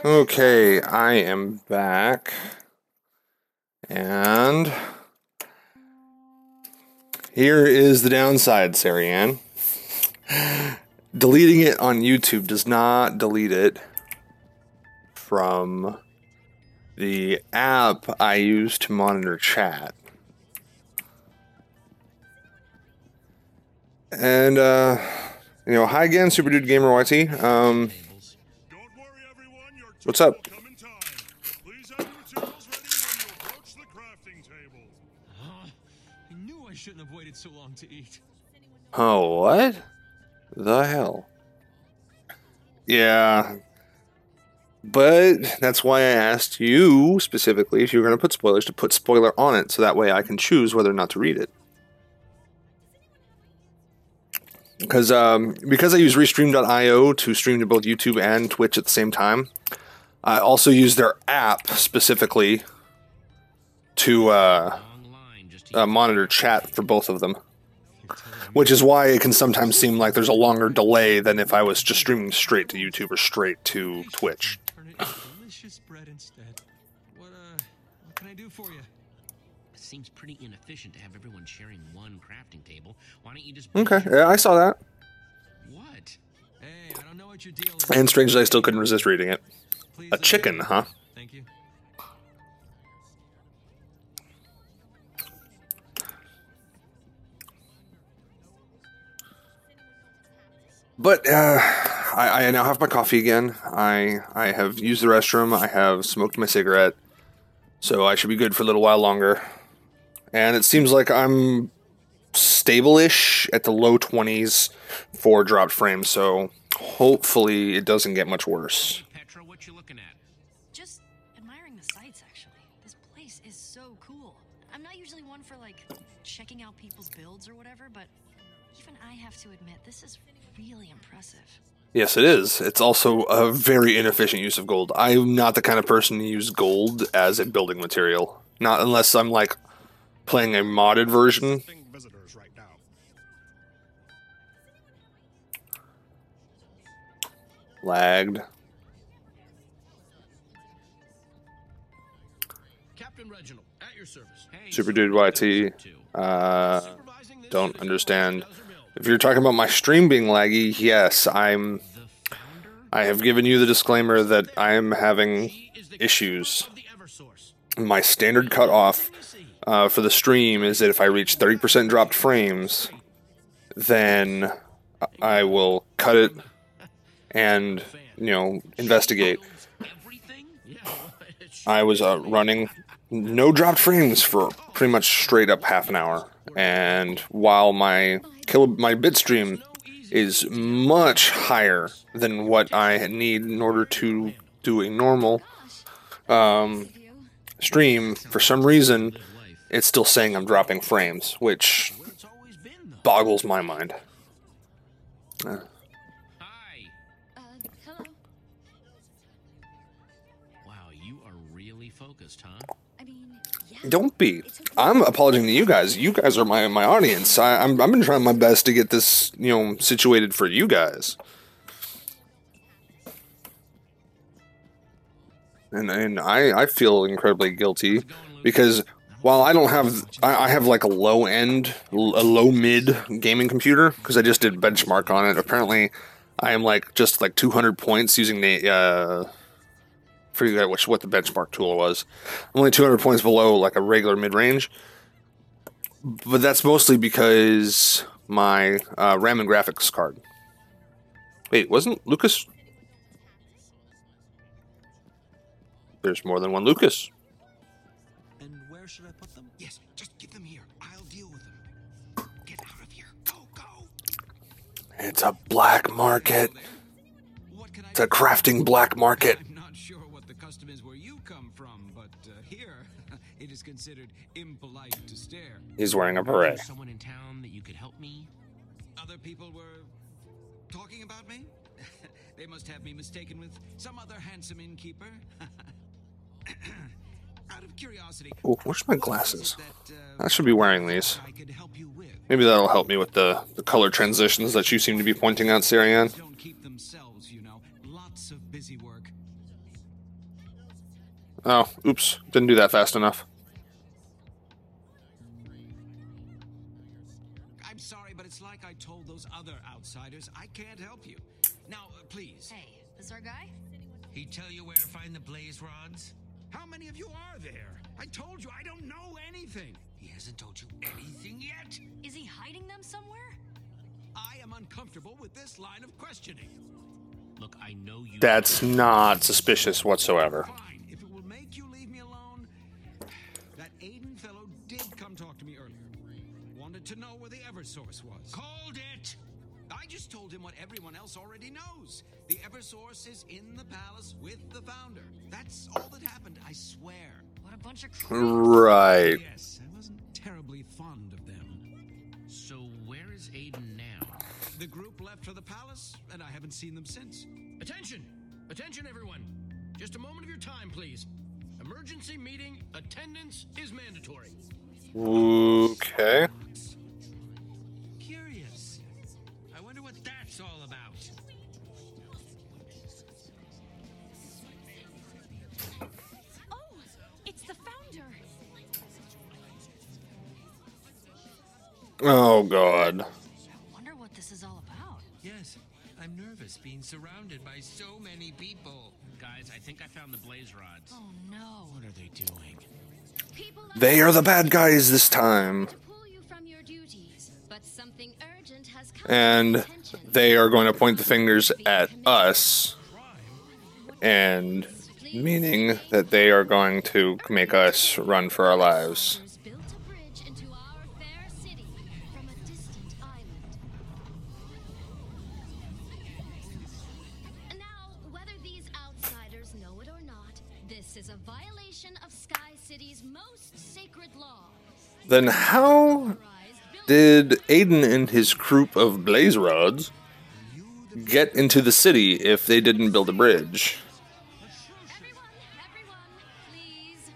Speaker 1: Okay, I am back. And here is the downside, Sarianne. Deleting it on YouTube does not delete it from the app I use to monitor chat. And, you know, hi again, Super Dude Gamer YT. What's up?
Speaker 2: I knew I shouldn't have waited so long to eat.
Speaker 1: Oh, what the hell? Yeah. But that's why I asked you specifically if you were going to put spoilers, to put spoiler on it, so that way I can choose whether or not to read it. Because I use Restream.io to stream to both YouTube and Twitch at the same time, I also use their app specifically to monitor chat for both of them. Which is why it can sometimes seem like there's a longer delay than if I was just streaming straight to YouTube or straight to Twitch.
Speaker 2: Turn it into delicious bread instead. What can I do for you?
Speaker 4: Seems pretty inefficient to have everyone sharing one crafting table. Why don't you just...
Speaker 1: Okay, yeah, I saw that.
Speaker 2: What? Hey, I don't know what your deal is.
Speaker 1: And strangely, I still couldn't resist reading it.
Speaker 2: Please
Speaker 1: A chicken, huh?
Speaker 2: Thank you.
Speaker 1: But I now have my coffee again. I have used the restroom. I have smoked my cigarette. So I should be good for a little while longer. And it seems like I'm stable-ish at the low 20s for dropped frames. So hopefully it doesn't get much worse.
Speaker 4: Petra, what you looking at?
Speaker 3: Just admiring the sights, actually. This place is so cool. I'm not usually one for, like, checking out people's builds or whatever, but even I have to admit, this is really impressive.
Speaker 1: Yes, it is. It's also a very inefficient use of gold. I'm not the kind of person to use gold as a building material. Not unless I'm, like, playing a modded version. Lagged.
Speaker 8: Captain Reginald, at your service.
Speaker 4: Hey,
Speaker 1: Super Dude YT. Don't understand. If you're talking about my stream being laggy, yes, I have given you the disclaimer that I am having issues. My standard cutoff for the stream is that if I reach 30% dropped frames, then I will cut it and, you know, investigate. I was running no dropped frames for pretty much straight up half an hour. And while my bit stream is much higher than what I need in order to do a normal stream, for some reason, it's still saying I'm dropping frames, which boggles my mind.
Speaker 4: Hi.
Speaker 3: Hello.
Speaker 4: Wow, you are really focused, huh?
Speaker 3: I mean, yeah.
Speaker 1: Don't be. I'm apologizing to you guys. You guys are my audience. I've been trying my best to get this, you know, situated for you guys. And I feel incredibly guilty because while I don't have, I have like a low mid gaming computer because I just did benchmark on it. Apparently, I am like just like 200 points using the forget what the benchmark tool was. I'm only 200 points below like a regular mid-range. But that's mostly because my RAM and graphics card. Wait, wasn't Lucas? There's more than one Lucas.
Speaker 2: And where should I put them?
Speaker 8: Yes, just get them here. I'll deal with them. Get out of here. Go, go.
Speaker 1: It's a black market.
Speaker 2: What can I
Speaker 1: It's a crafting black market.
Speaker 8: I'm not sure what the custom is where you come from, but here it is considered impolite to stare.
Speaker 1: He's wearing a beret.
Speaker 4: Is there someone in town that you could help me?
Speaker 8: Other people were talking about me? They must have me mistaken with some other handsome innkeeper. Out of curiosity.
Speaker 1: Oh, where's my glasses? I should be
Speaker 8: be
Speaker 1: wearing these.
Speaker 8: I could help you with.
Speaker 1: Maybe that'll help me with the color transitions that you seem to be pointing out, Sarianne.
Speaker 8: Don't keep themselves, you know. Lots of busy work.
Speaker 1: Oh, oops. Didn't do that fast enough.
Speaker 8: I'm sorry, but it's like I told those other outsiders. I can't help you. Now, please.
Speaker 3: Hey, this our guy?
Speaker 6: He tell you where to find the blaze rods?
Speaker 8: How many of you are there? I told you I don't know anything.
Speaker 6: He hasn't told you anything yet?
Speaker 3: Is he hiding them somewhere?
Speaker 8: I am uncomfortable with this line of questioning.
Speaker 4: Look, I know you.
Speaker 1: That's not suspicious whatsoever.
Speaker 8: Fine, if it will make you leave me alone. That Aiden fellow did come talk to me earlier. Wanted to know where the Eversource was.
Speaker 6: Called it!
Speaker 8: I just told him what everyone else already knows. The Eversource is in the palace with the founder. That's all that happened, I swear.
Speaker 3: What a bunch of creeps.
Speaker 1: Right.
Speaker 8: Yes, I wasn't terribly fond of them.
Speaker 4: So where is Aiden now?
Speaker 8: The group left for the palace, and I haven't seen them since.
Speaker 4: Attention! Attention, everyone! Just a moment of your time, please. Emergency meeting attendance is mandatory.
Speaker 1: Okay.
Speaker 6: Curious. I wonder what that's all about.
Speaker 7: Oh, it's the founder.
Speaker 1: Oh, God.
Speaker 3: I wonder what this is all about.
Speaker 6: Yes, I'm nervous being surrounded by so many people.
Speaker 4: Guys, I think I found the blaze rods.
Speaker 3: Oh no.
Speaker 8: What are they doing?
Speaker 7: People
Speaker 1: They are the bad guys this time.
Speaker 7: to pull you from your duties, but something urgent has come
Speaker 1: And
Speaker 7: to my attention.
Speaker 1: they are going to point the fingers at us. And meaning that they are going to make us run for our lives.
Speaker 7: Built a bridge into our fair city from a distant island. And now, whether these outsiders know it or not, this is a violation of Sky City's most sacred law.
Speaker 1: Then how did Aiden and his group of blaze rods get into the city if they didn't build a bridge?
Speaker 7: Everyone, please.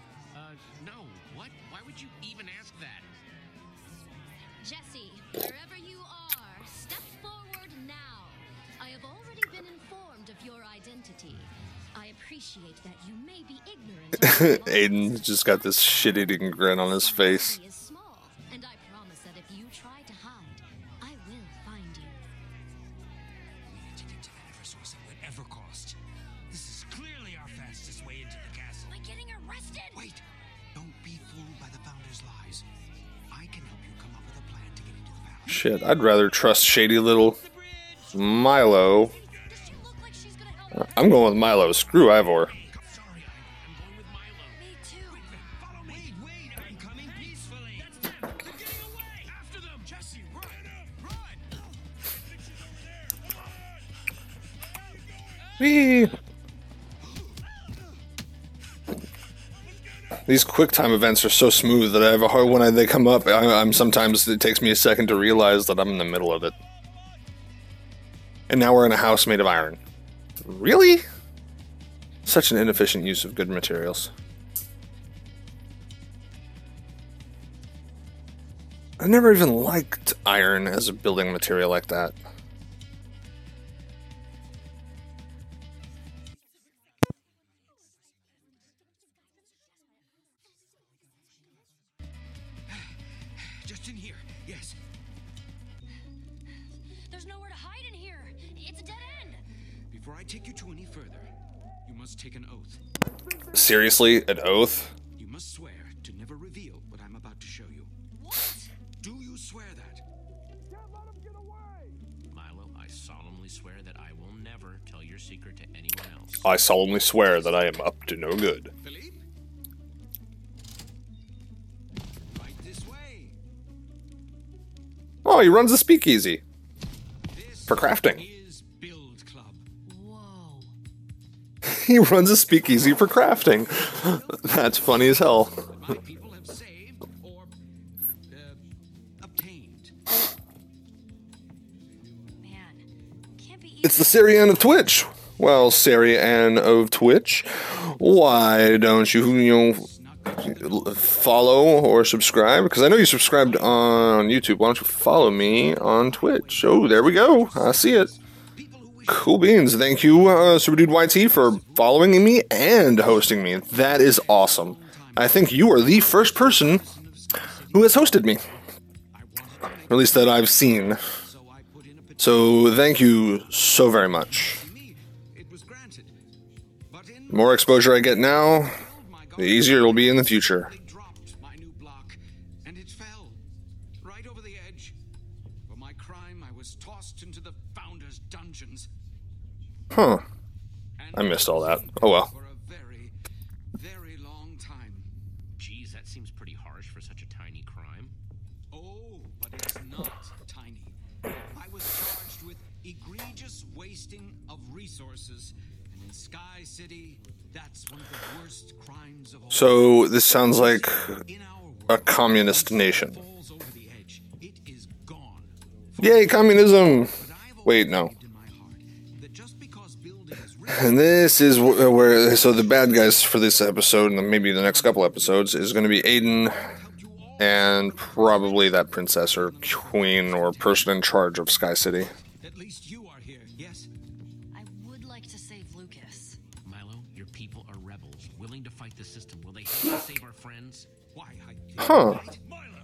Speaker 4: No, what? Why would you even ask that?
Speaker 7: Jesse, wherever you are, step forward now. I have already been informed of your identity. I appreciate that you may be ignorant.
Speaker 1: Aiden's just got this shit-eating grin on his face.
Speaker 7: Is small, and I promise that if you try to hide, I will find you.
Speaker 6: We need to get to the Eversource at whatever cost. This is clearly our fastest way into the castle.
Speaker 7: Am I getting arrested?
Speaker 8: Wait! Don't be fooled by the Founder's lies. I can help you come up with a plan to get into the palace.
Speaker 1: Shit, I'd rather trust shady little Milo.
Speaker 7: Does she look like she's gonna help?
Speaker 1: I'm going with Milo. Screw Ivor.
Speaker 4: Sorry, I'm going with Milo.
Speaker 7: Me too.
Speaker 6: Follow me. Wait, I'm coming peacefully. That's them. They're getting away.
Speaker 4: After them! Jesse, run!
Speaker 1: Whee! These QuickTime events are so smooth that I have a hard when they come up. I'm sometimes it takes me a second to realize that I'm in the middle of it. And now we're in a house made of iron. Really? Such an inefficient use of good materials. I never even liked iron as a building material like that.
Speaker 8: Just in here, yes.
Speaker 7: There's nowhere to hide in here. It's a dead end.
Speaker 8: Before I take you to any further, you must take an oath.
Speaker 1: Seriously, an oath?
Speaker 8: You must swear to never reveal what I'm about to show you.
Speaker 7: What?
Speaker 8: Do you swear that?
Speaker 4: Milo, I solemnly swear that I will never tell your secret to anyone else.
Speaker 1: I solemnly swear that I am up to no good.
Speaker 8: Philippe? Right this way.
Speaker 1: Oh, he runs a speakeasy.
Speaker 8: This
Speaker 1: For crafting.
Speaker 8: is Build Club.
Speaker 3: Whoa.
Speaker 1: He runs a speakeasy for crafting. That's funny as hell.
Speaker 8: My people have saved or obtained.
Speaker 3: Man. Can't be easy.
Speaker 1: It's the Syrian of Twitch. Well, Syrian of Twitch, why don't you follow or subscribe? Because I know you subscribed on YouTube. Why don't you follow me on Twitch? Oh, there we go. I see it.
Speaker 8: People who wish
Speaker 1: Cool beans. Thank you, Super Dude YT, for following me and hosting me. That is awesome. I think you are the first person who has hosted me. Or at least that I've seen. So thank you so very much. The more exposure I get now, the easier it will be in the future.
Speaker 8: They dropped my new block, and it fell right over the edge. For my crime, I was tossed into the Founder's dungeons.
Speaker 1: Huh. I missed all that. Oh well.
Speaker 8: For a very, very long time.
Speaker 4: Geez, that seems pretty harsh for such a tiny crime.
Speaker 8: Oh, but it's not tiny. I was charged with egregious wasting of resources, and in Sky City, that's one of the worst crimes of all.
Speaker 1: So this sounds like
Speaker 8: In our world,
Speaker 1: a communist nation.
Speaker 8: falls over the edge. It is gone.
Speaker 1: Yay, communism!
Speaker 8: But I've
Speaker 1: Wait, no.
Speaker 8: believed in my heart that just because building is
Speaker 1: And this is where, so the bad guys for this episode, and maybe the next couple episodes, is going to be Aiden and probably that princess or queen or person in charge of Sky City.
Speaker 8: at least you are here, yes?
Speaker 3: I would like to save Lucas.
Speaker 4: Milo, your people are rebels, willing to fight the system. Will they help us save our friends?
Speaker 8: Why,
Speaker 1: Huh.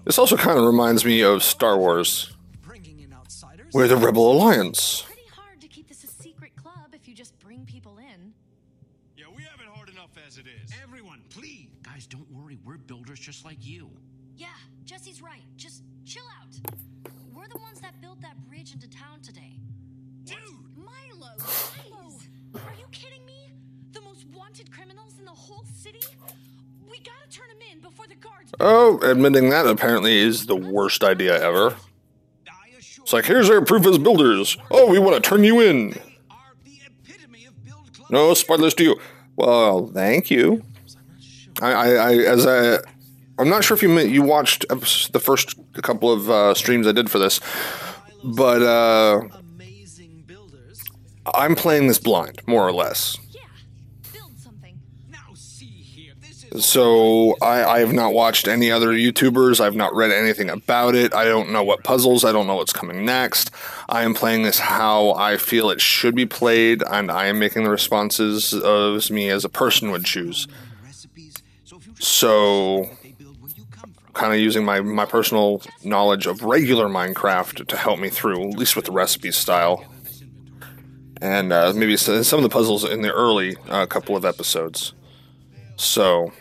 Speaker 1: This also kind of reminds me of Star Wars.
Speaker 8: bringing in outsiders?
Speaker 1: We're the Rebel Alliance.
Speaker 3: Pretty hard to keep this a secret club if you just bring people in.
Speaker 6: Yeah, we have it hard enough as it is.
Speaker 8: Everyone, please.
Speaker 4: Guys, don't worry. We're builders just like you.
Speaker 3: Yeah, Jesse's right. Just chill out. We're the ones that built that bridge into town today.
Speaker 8: Dude!
Speaker 3: Milo, guys! Are you kidding me? The most wanted criminals in the whole city? We gotta turn them in before the guards.
Speaker 1: Oh, admitting that apparently is the worst idea ever.
Speaker 8: I assure
Speaker 1: It's like, here's our proof as builders. Oh, we want to turn you in.
Speaker 8: you are the epitome of build club.
Speaker 1: No spoilers to you. Well, thank you. I'm not sure if you watched the first couple of streams I did for this, but
Speaker 8: Amazing builders.
Speaker 1: I'm playing this blind, more or less.
Speaker 3: Yeah, build something.
Speaker 8: Now see here, this is
Speaker 1: So I have not watched any other YouTubers. I've not read anything about it. I don't know what puzzles. I don't know what's coming next. I am playing this how I feel it should be played, and I am making the responses as me as a person would choose.
Speaker 8: recipes. So if you
Speaker 1: So
Speaker 8: they build where you come from.
Speaker 1: kind of using my personal knowledge of regular Minecraft to help me through, at least with the recipe style. And maybe some of the puzzles in the early couple of episodes. So.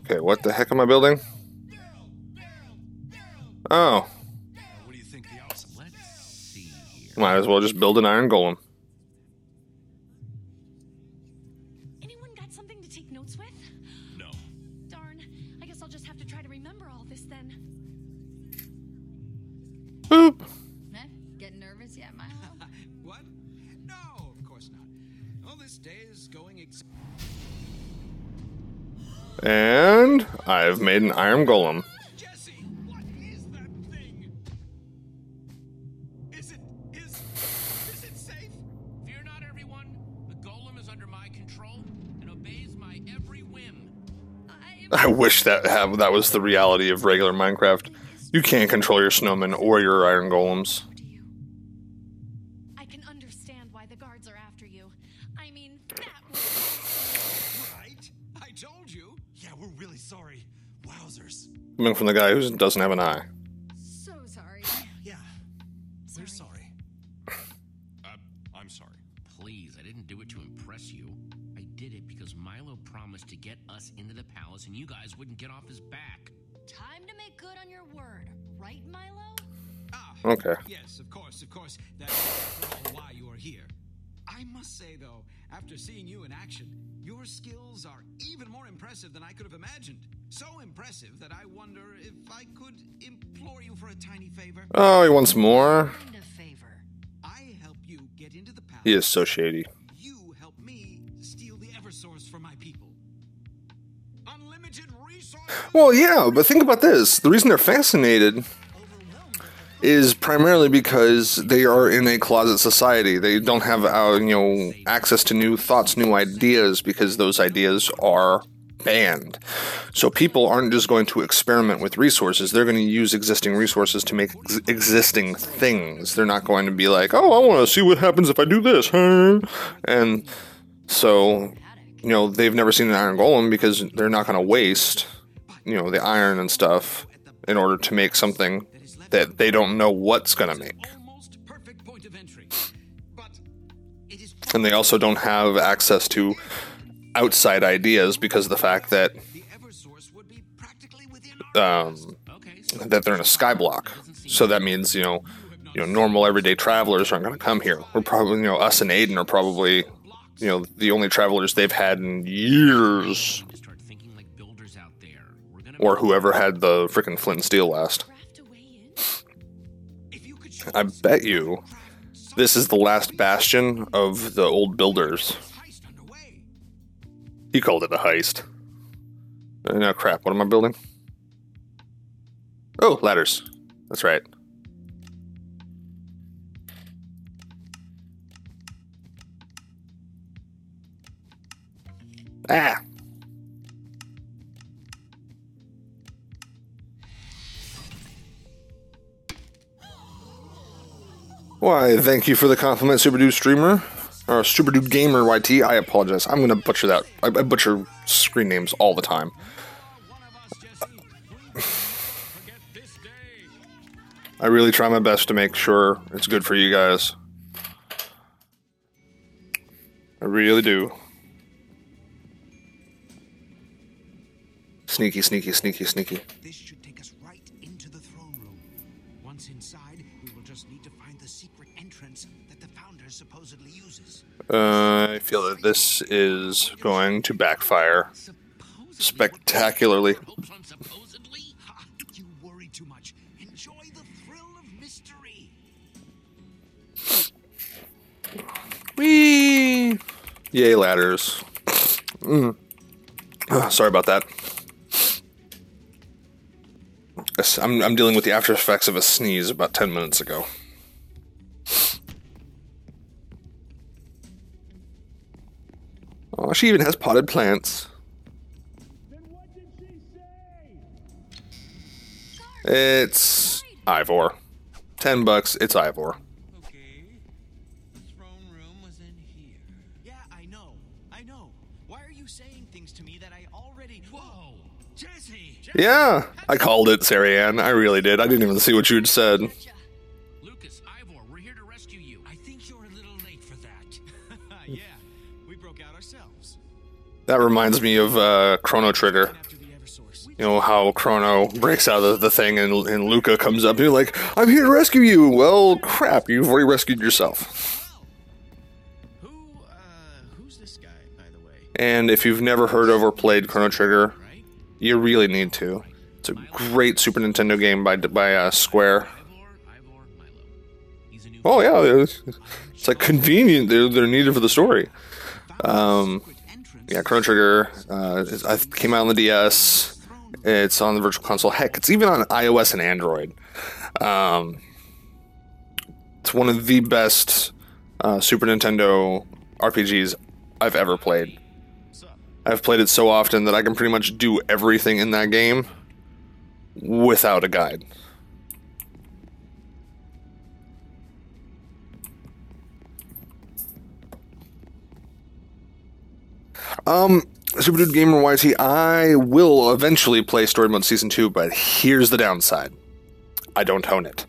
Speaker 1: Okay, what the heck am I building? Oh,
Speaker 6: What do you think the outside?
Speaker 4: Let's see here.
Speaker 1: might as well just build an iron golem.
Speaker 3: Anyone got something to take notes with?
Speaker 6: No.
Speaker 3: Darn, I guess I'll just have to try to remember all this then.
Speaker 1: Boop.
Speaker 3: Eh? Getting nervous yet, Milo?
Speaker 8: What? No, of course not. Well, this day is going
Speaker 1: And I've made an iron golem.
Speaker 8: Jesse, what is that thing? Is it safe?
Speaker 4: Fear not, everyone. The golem is under my control and obeys my every whim.
Speaker 1: I wish that was the reality of regular Minecraft. You can't control your snowmen or your iron golems.
Speaker 3: Do you? I can understand why the guards are after you. I mean, that was...
Speaker 8: Right? I told you.
Speaker 6: Yeah, we're really sorry. Wowzers.
Speaker 1: Coming from the guy who doesn't have an eye.
Speaker 3: so sorry.
Speaker 6: Yeah, we're sorry. I'm sorry.
Speaker 4: Please, I didn't do it to impress you. I did it because Milo promised to get us into the palace and you guys wouldn't get off his back.
Speaker 3: Time to make good on your word, right, Milo?
Speaker 8: Ah,
Speaker 1: Okay.
Speaker 8: yes, of course, of course. That's after all why you are here. I must say, though, after seeing you in action, your skills are even more impressive than I could have imagined. So impressive that I wonder if I could implore you for a tiny favor.
Speaker 1: Oh, he wants more.
Speaker 3: Kind of favor.
Speaker 8: I help you get into the palace.
Speaker 1: He is so shady.
Speaker 8: You help me steal the Eversource for my people. Unlimited resources.
Speaker 1: Well, yeah, but think about this. The reason they're fascinated is primarily because they are in a closet society. They don't have, access to new thoughts, new ideas, because those ideas are expand. So people aren't just going to experiment with resources. They're going to use existing resources to make existing things. They're not going to be like, oh, I want to see what happens if I do this. Huh? And so, you know, they've never seen an iron golem because they're not going to waste, you know, the iron and stuff in order to make something that they don't know what's going to make. And they also don't have access to outside ideas because of the fact that that they're in a skyblock. So that means, you know, normal everyday travelers aren't going to come here. We're probably, you know, us and Aiden are probably, you know, the only travelers they've had in years. Or whoever had the frickin' flint and steel last. I bet you this is the last bastion of the old builders. He called it a heist. No, crap. What am I building? Oh, ladders. That's right. Ah! Why, thank you for the compliment, Super Dude Streamer. Or Super Dude Gamer YT. I apologize. I'm going to butcher that. I butcher screen names all the time. I really try my best to make sure it's good for you guys. I really do. Sneaky, sneaky, sneaky, sneaky.
Speaker 8: This should take us right into the throne room. Once inside, we will just need to find the secret entrance that the Founder supposedly uses.
Speaker 1: I feel that this is going to backfire spectacularly.
Speaker 8: You worry too much. Enjoy the thrill of mystery.
Speaker 1: Whee! Yay, ladders. Sorry about that. Yes, I'm dealing with the after effects of a sneeze about 10 minutes ago. Oh, she even has potted plants. It's Ivor. $10, it's Ivor.
Speaker 8: Okay. The throne room was in here. Yeah, I know. Why are you saying things to me that I already...
Speaker 4: Whoa! Jesse!
Speaker 1: Yeah, I called it, Sarianne. I really did. I didn't even see what you'd said.
Speaker 4: Lucas, Ivor, we're here to rescue you.
Speaker 2: I think you're a little late for that.
Speaker 8: Yeah, we broke out ourselves.
Speaker 1: That reminds me of Chrono Trigger.
Speaker 8: After the Eversource.
Speaker 1: You know, how Chrono breaks out of the thing and Luca comes up and you're like, I'm here to rescue you. Well, crap, you've already rescued yourself.
Speaker 8: Who's this guy, by the way?
Speaker 1: And if you've never heard of or played Chrono Trigger, you really need to. It's a great Super Nintendo game by Square.
Speaker 4: Ivor, Milo. He's a new
Speaker 1: Oh yeah, it's like convenient. They're needed for the story. Yeah, Chrono Trigger came out on the DS. It's on the Virtual Console. Heck, it's even on iOS and Android. It's one of the best Super Nintendo RPGs I've ever played. I've played it so often that I can pretty much do everything in that game without a guide. Super Dude Gamer YT, I will eventually play Story Mode Season 2, but here's the downside. I don't own it.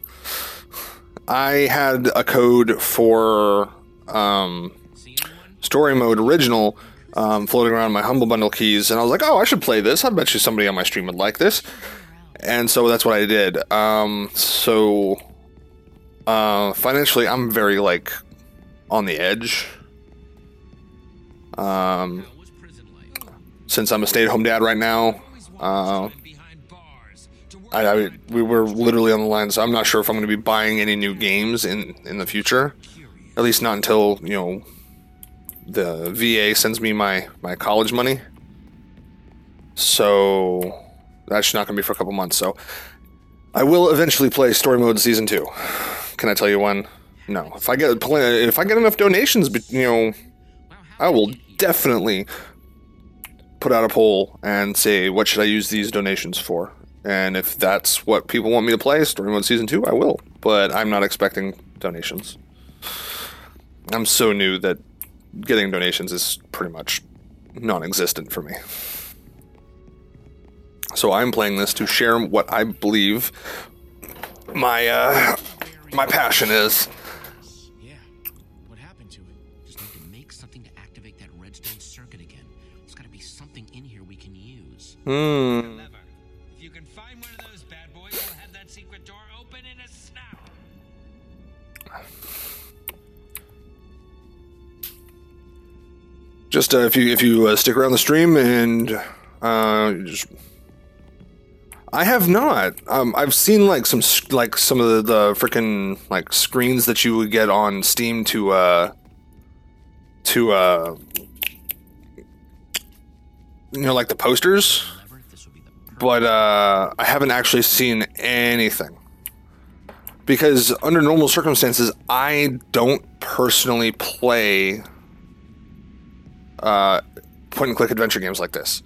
Speaker 1: I had a code for Story Mode Original floating around my Humble Bundle keys, and I was like, oh, I should play this. I bet you somebody on my stream would like this. And so that's what I did. Financially, I'm very, like, on the edge. Since I'm a stay-at-home dad right now, we were literally on the line, so I'm not sure if I'm going to be buying any new games in the future. At least not until, you know, the VA sends me my college money. So that's not going to be for a couple months. So I will eventually play Story Mode Season 2. Can I tell you when? No. If I get enough donations, you know, I will definitely put out a poll and say, what should I use these donations for? And if that's what people want me to play, Story Mode Season 2, I will. But I'm not expecting donations. I'm so new that getting donations is pretty much non-existent for me. So I'm playing this to share what I believe my passion is.
Speaker 4: Yeah. What happened to it? Just need to make something to activate that redstone circuit again. There's got to be something in here we can use.
Speaker 2: Lever. If you can find one of those bad boys, we'll have that secret door open in a snap.
Speaker 1: Just if you stick around the stream and just. I have not. I've seen like some of the freaking like screens that you would get on Steam to you know, like the posters, but I haven't actually seen anything because under normal circumstances I don't personally play point and click adventure games like this.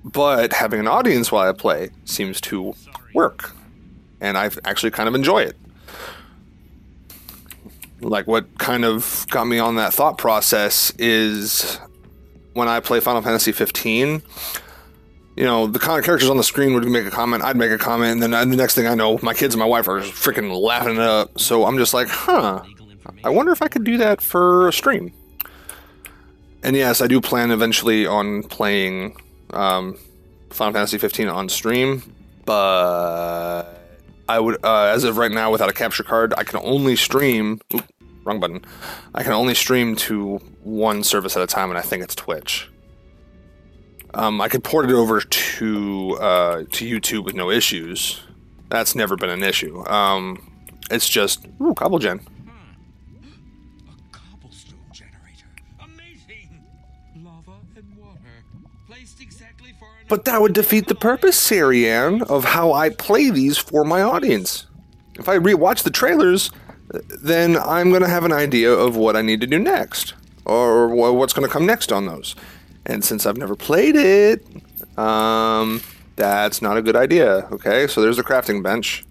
Speaker 1: But having an audience while I play seems to work. And I actually kind of enjoy it. Like, what kind of got me on that thought process is when I play Final Fantasy 15, you know, the kind of characters on the screen would make a comment, I'd make a comment, and then the next thing I know, my kids and my wife are freaking laughing it up. So I'm just like, I wonder if I could do that for a stream. And yes, I do plan eventually on playing Final Fantasy 15 on stream, but I would, as of right now, without a capture card, I can only stream. Oop, wrong button. I can only stream to one service at a time, and I think it's Twitch. I could port it over to YouTube with no issues. That's never been an issue. It's just cobble gen. But that would defeat the purpose, Sarianne, of how I play these for my audience. If I rewatch the trailers, then I'm going to have an idea of what I need to do next, or what's going to come next on those. And since I've never played it, that's not a good idea. Okay, so there's the crafting bench.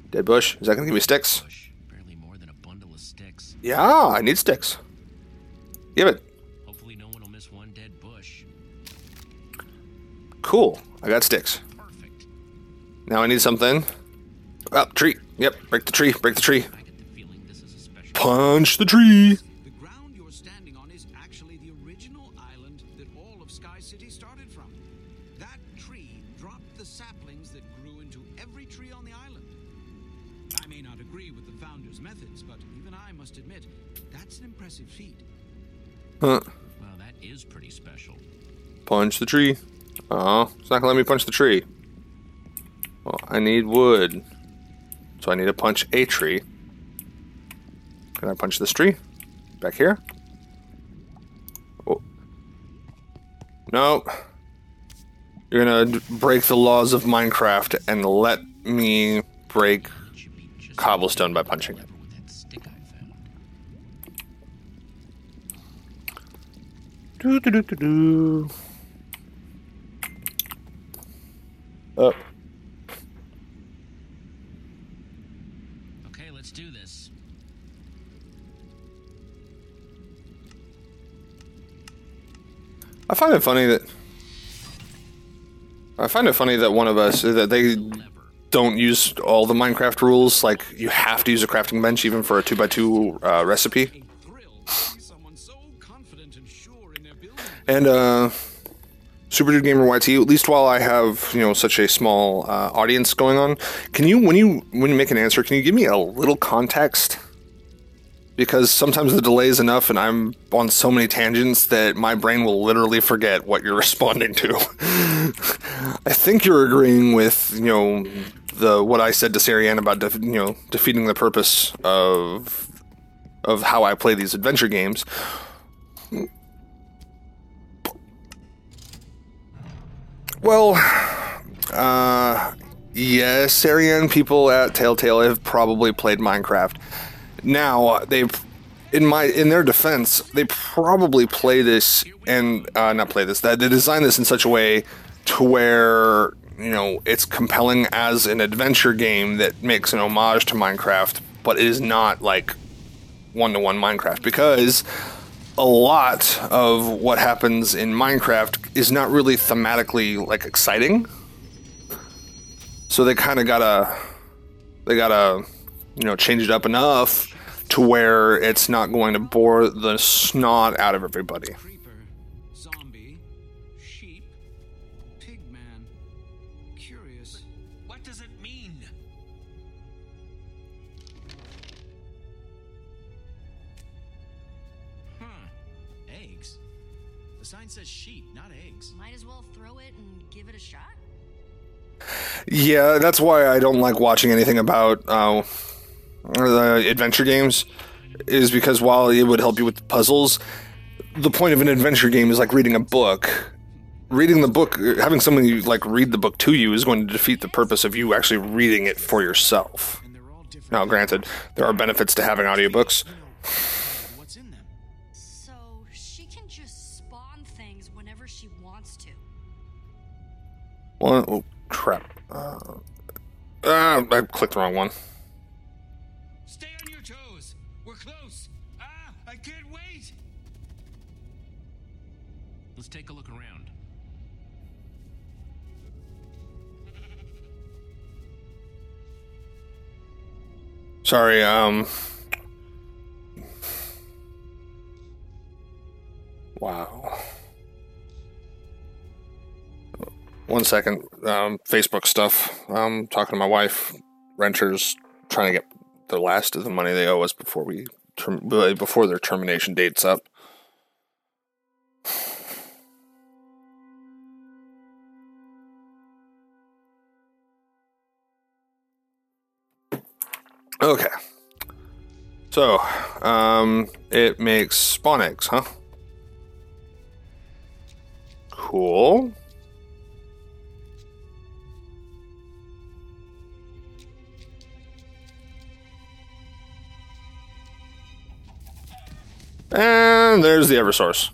Speaker 1: Dead bush. Is that going to give me sticks?
Speaker 4: Barely more than a bundle of sticks.
Speaker 1: Yeah, I need sticks. Give it.
Speaker 4: Hopefully no one will miss one dead bush.
Speaker 1: Cool. I got sticks.
Speaker 4: Perfect.
Speaker 1: Now I need something. Oh, tree. Yep, break the tree. Break the tree.
Speaker 4: I get the feeling this is a special.
Speaker 1: Punch the tree.
Speaker 8: The ground you're standing on is actually the original island that all of Sky City started from. That tree dropped the saplings that grew into every tree on the island. I may not agree with the founder's methods, but even I must admit, that's an impressive feat.
Speaker 1: Huh.
Speaker 4: Well, that is pretty special.
Speaker 1: Punch the tree. Oh, it's not gonna let me punch the tree. Well, I need wood. So I need to punch a tree. Can I punch this tree? Back here? Oh. Nope. You're gonna break the laws of Minecraft and let me break cobblestone by punching it.
Speaker 4: With that stick I found.
Speaker 1: Do. Up.
Speaker 4: Okay, let's do this.
Speaker 1: I find it funny that one of us, that they don't use all the Minecraft rules. Like, you have to use a crafting bench even for a 2x2 recipe. And Super Dude Gamer YT, at least while I have, you know, such a small audience going on, can you, when you make an answer, can you give me a little context? Because sometimes the delay is enough and I'm on so many tangents that my brain will literally forget what you're responding to. I think you're agreeing with, you know, what I said to Sarianne about defeating the purpose of how I play these adventure games. Well, yes, Sarianne, people at Telltale have probably played Minecraft. Now, in their defense, they probably play this and not play this. That they design this in such a way to where, you know, it's compelling as an adventure game that makes an homage to Minecraft, but it is not like one-to-one Minecraft, because a lot of what happens in Minecraft is not really thematically like exciting. So they kind of gotta, you know, change it up enough to where it's not going to bore the snot out of everybody.
Speaker 8: Creeper, zombie, sheep, pigman. Curious.
Speaker 2: What does it mean?
Speaker 8: Eggs? The sign says sheep, not eggs.
Speaker 3: Might as well throw it and give it a shot.
Speaker 1: Yeah, that's why I don't like watching anything about the adventure games, is because while it would help you with the puzzles, the point of an adventure game is like reading a book. Reading the book, having somebody like read the book to you is going to defeat the purpose of you actually reading it for yourself.
Speaker 8: And they're all different.
Speaker 1: Now, granted, there are benefits to having audiobooks.
Speaker 8: What's in them?
Speaker 3: So she can just spawn things whenever she wants to.
Speaker 1: Well, oh, crap. I clicked the wrong one.
Speaker 2: Stay on your toes. We're close. I can't wait.
Speaker 4: Let's take a look around.
Speaker 1: Sorry, wow. 1 second. Facebook stuff. I'm talking to my wife. Renters trying to get the last of the money they owe us before before their termination date's up. Okay. So, it makes spawn eggs, huh? Cool. And there's the Eversource.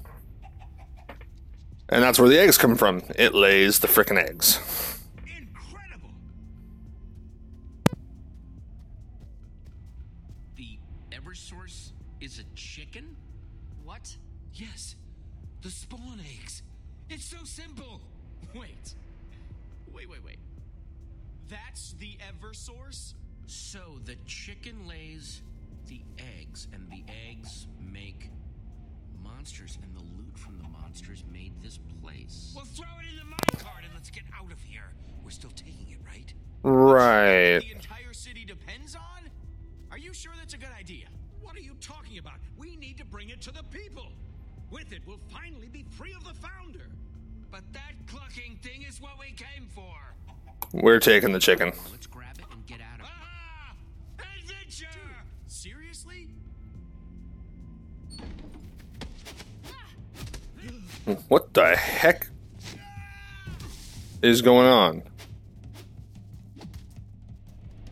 Speaker 1: And that's where the eggs come from. It lays the frickin' eggs.
Speaker 2: Incredible.
Speaker 4: The Eversource is a chicken?
Speaker 3: What?
Speaker 2: Yes, the spawn eggs. It's so simple.
Speaker 8: Wait. That's the Eversource?
Speaker 4: So the chicken lays the eggs, and the eggs make monsters, and the loot from the monsters made this place.
Speaker 2: Well, throw it in the minecart and let's get out of here. We're still taking it, right?
Speaker 1: Right.
Speaker 8: The entire city depends on? Are you sure that's a good idea?
Speaker 2: What are you talking about? We need to bring it to the people. With it, we'll finally be free of the founder. But that clucking thing is what we came for.
Speaker 1: We're taking the chicken.
Speaker 4: Let's grab it and get out of here.
Speaker 2: Ah! Adventure!
Speaker 8: Seriously?
Speaker 1: What the heck is going on?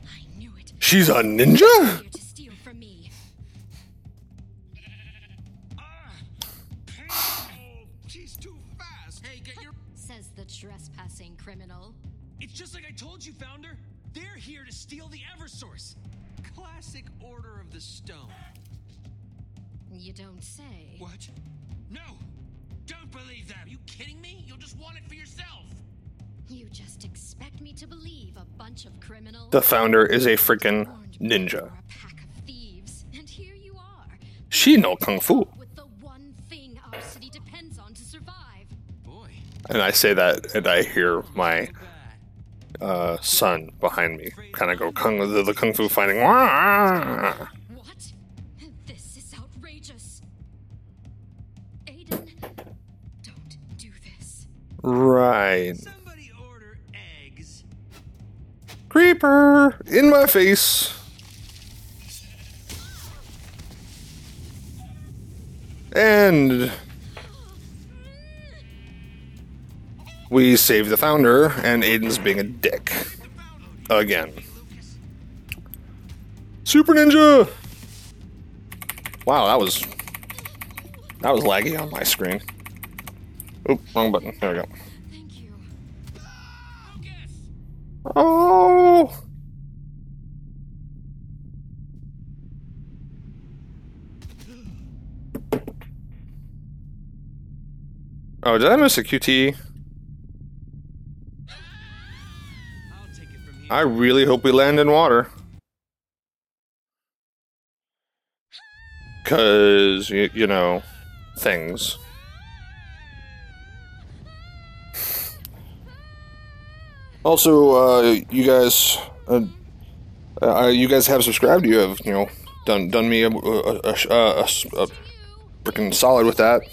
Speaker 7: I knew it.
Speaker 1: She's a ninja?
Speaker 7: Here to steal from me.
Speaker 2: Oh, she's too fast.
Speaker 4: Hey, get your...
Speaker 7: Says the trespassing criminal.
Speaker 2: It's just like I told you, Founder. They're here to steal the Eversource. Classic Order of the Stone.
Speaker 7: You don't say.
Speaker 2: What? No! Don't believe them!
Speaker 4: Are you kidding me? You'll just want it for yourself.
Speaker 7: You just expect me to believe a bunch of criminals?
Speaker 1: The founder is a freaking
Speaker 7: Warned me
Speaker 1: ninja.
Speaker 7: you were a pack of thieves, and here you are.
Speaker 1: She know kung fu.
Speaker 7: With the one thing our city depends on to survive.
Speaker 4: Boy.
Speaker 1: And I say that, and I hear my son behind me kind of go the kung fu fighting.
Speaker 7: What? This is outrageous. Aiden, don't do this.
Speaker 1: Right.
Speaker 2: Somebody order eggs.
Speaker 1: Creeper in my face. And we save the founder, and Aiden's being a dick. Again. Super Ninja! Wow, that was laggy on my screen. Oop, wrong button. There we go.
Speaker 3: Thank you.
Speaker 1: Oh. Oh, did I miss a QTE?
Speaker 2: I'll take it from here.
Speaker 1: I really hope we land in water. Cause, you know, things. Also, you guys have subscribed. You have, you know, done me a freaking solid with that.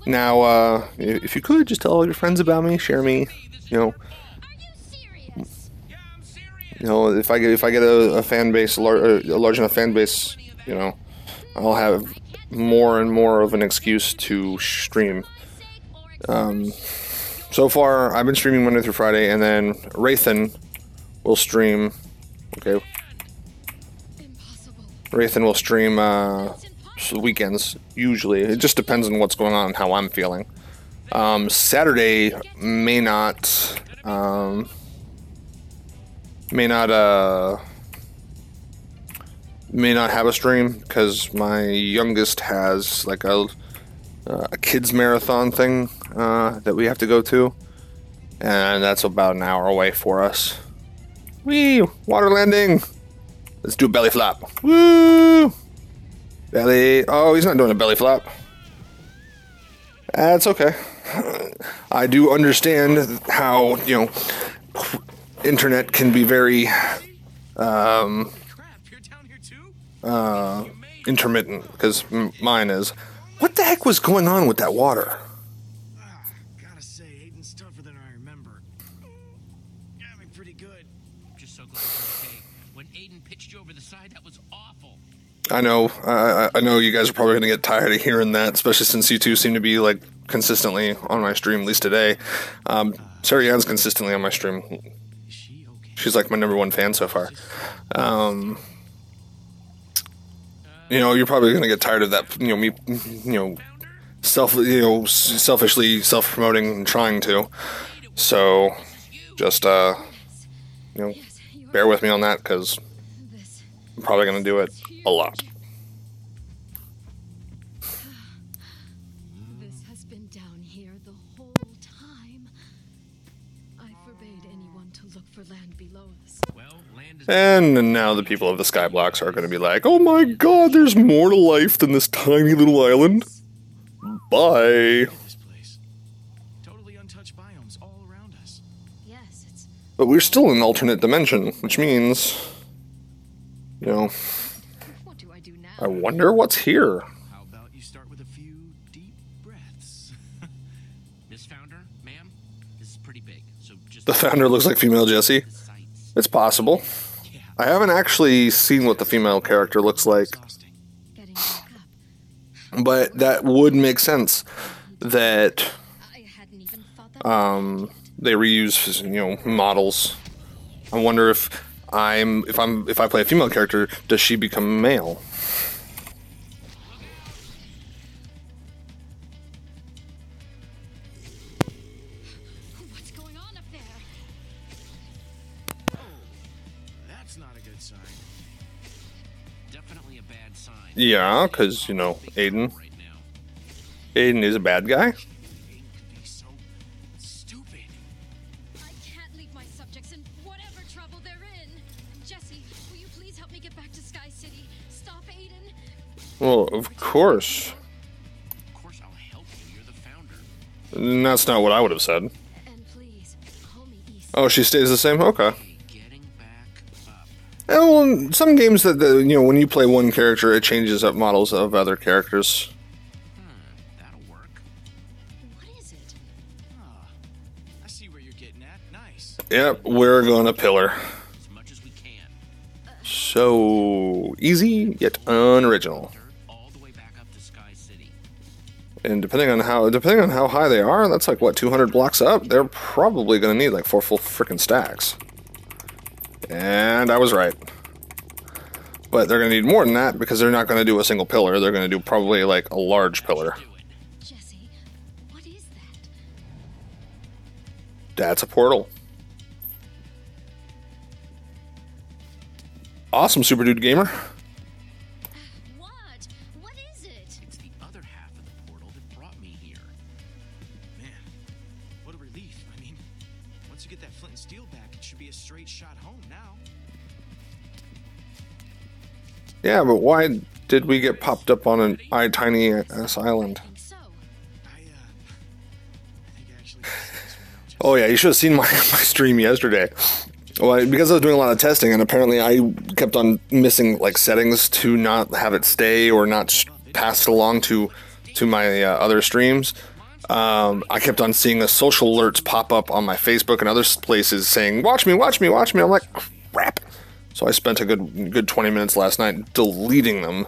Speaker 1: Now, if you could just tell all your friends about me, share me, you know. You know, if I get a fan base, a large enough fan base, you know, I'll have more and more of an excuse to stream. So far, I've been streaming Monday through Friday, and then Rathan will stream. Okay. Rathan will stream weekends, usually. It just depends on what's going on and how I'm feeling. Saturday may not have a stream because my youngest has like a kids marathon thing that we have to go to, and that's about an hour away for us. Whee! Water landing! Let's do a belly flop. Woo! Belly. Oh, he's not doing a belly flop. That's okay. I do understand how, you know, internet can be very intermittent, because mine is. What the heck was going on with that water?
Speaker 8: Gotta say, Aiden's tougher than I remember. Got me pretty good.
Speaker 4: Just so glad you're okay. When Aiden pitched you over the side, that was awful.
Speaker 1: I know. I know you guys are probably going to get tired of hearing that, especially since you two seem to be like consistently on my stream, at least today. Sarah Yann's consistently on my stream. She's like my #1 fan so far. You know, you're probably going to get tired of that, you know, me, you know, selfishly self-promoting and trying to. So, just, you know, bear with me on that, because I'm probably going to do it a lot.
Speaker 7: This has been down here the whole time. I forbade anyone to look for land below us.
Speaker 4: Well, land is...
Speaker 1: And now the people of the Skyblocks are going to be like, oh my god, there's more to life than this tiny little island. Bye.
Speaker 8: This place. Totally untouched biomes all around us.
Speaker 3: Yes, it's
Speaker 1: But we're still in an alternate dimension, which means, you know,
Speaker 3: what do I do now?
Speaker 1: I wonder what's here.
Speaker 8: How about you start with a few deep breaths?
Speaker 4: Miss Founder, ma'am, this is pretty big, so just...
Speaker 1: The founder looks like female Jessie.
Speaker 4: The sights.
Speaker 1: It's possible. I haven't actually seen what the female character looks like,
Speaker 8: Exhausting.
Speaker 3: Getting back up.
Speaker 1: but that would make sense that
Speaker 3: I hadn't even thought that.
Speaker 1: they reuse, you know, models. I wonder if I play a female character, does she become male?
Speaker 3: What's going on up there?
Speaker 8: That's not a good sign.
Speaker 4: Definitely a bad sign.
Speaker 1: Yeah, because, you know, Aiden.
Speaker 4: Right now.
Speaker 1: Aiden is a bad guy.
Speaker 8: Aiden could be so stupid.
Speaker 7: I can't leave my subjects in whatever trouble they're in. Jesse, will you please help me get back to Sky City? Stop Aiden.
Speaker 1: Well, of course.
Speaker 4: Of course I'll help you. You're the founder.
Speaker 1: And that's not what I would have said.
Speaker 3: And please, call me Issa.
Speaker 1: Oh, she stays the same? Okay.
Speaker 4: Hey, getting back up.
Speaker 1: Well, some games that, you know, when you play one character, it changes up models of other characters.
Speaker 4: That'll work.
Speaker 3: What is it?
Speaker 8: Ah, I see where you're getting at. Nice.
Speaker 1: Yep, we're gonna pillar.
Speaker 4: As much as we can.
Speaker 1: So easy, yet unoriginal.
Speaker 4: Dirt all the way back up to Sky City.
Speaker 1: And depending on how high they are, that's like what, 200 blocks up. They're probably gonna need like 4 full freaking stacks. And I was right. But they're going to need more than that because they're not going to do a single pillar. They're going to do probably like a large pillar.
Speaker 7: Jesse, what is that?
Speaker 1: That's a portal. Awesome, Super Dude Gamer.
Speaker 7: What? What is it?
Speaker 4: It's the other half of the portal that brought me here.
Speaker 8: Man, what a relief. I mean, once you get that flint and steel back, it should be a straight shot home now.
Speaker 1: Yeah, but why did we get popped up on an tiny ass island?
Speaker 7: I think so.
Speaker 8: I think I actually missed this one out, Jesse.
Speaker 1: Oh yeah, you should have seen my stream yesterday. Well, because I was doing a lot of testing, and apparently I kept on missing like settings to not have it stay or not pass it along to my other streams. I kept on seeing the social alerts pop up on my Facebook and other places saying, "Watch me, watch me, watch me." I'm like, crap. So I spent a good 20 minutes last night deleting them,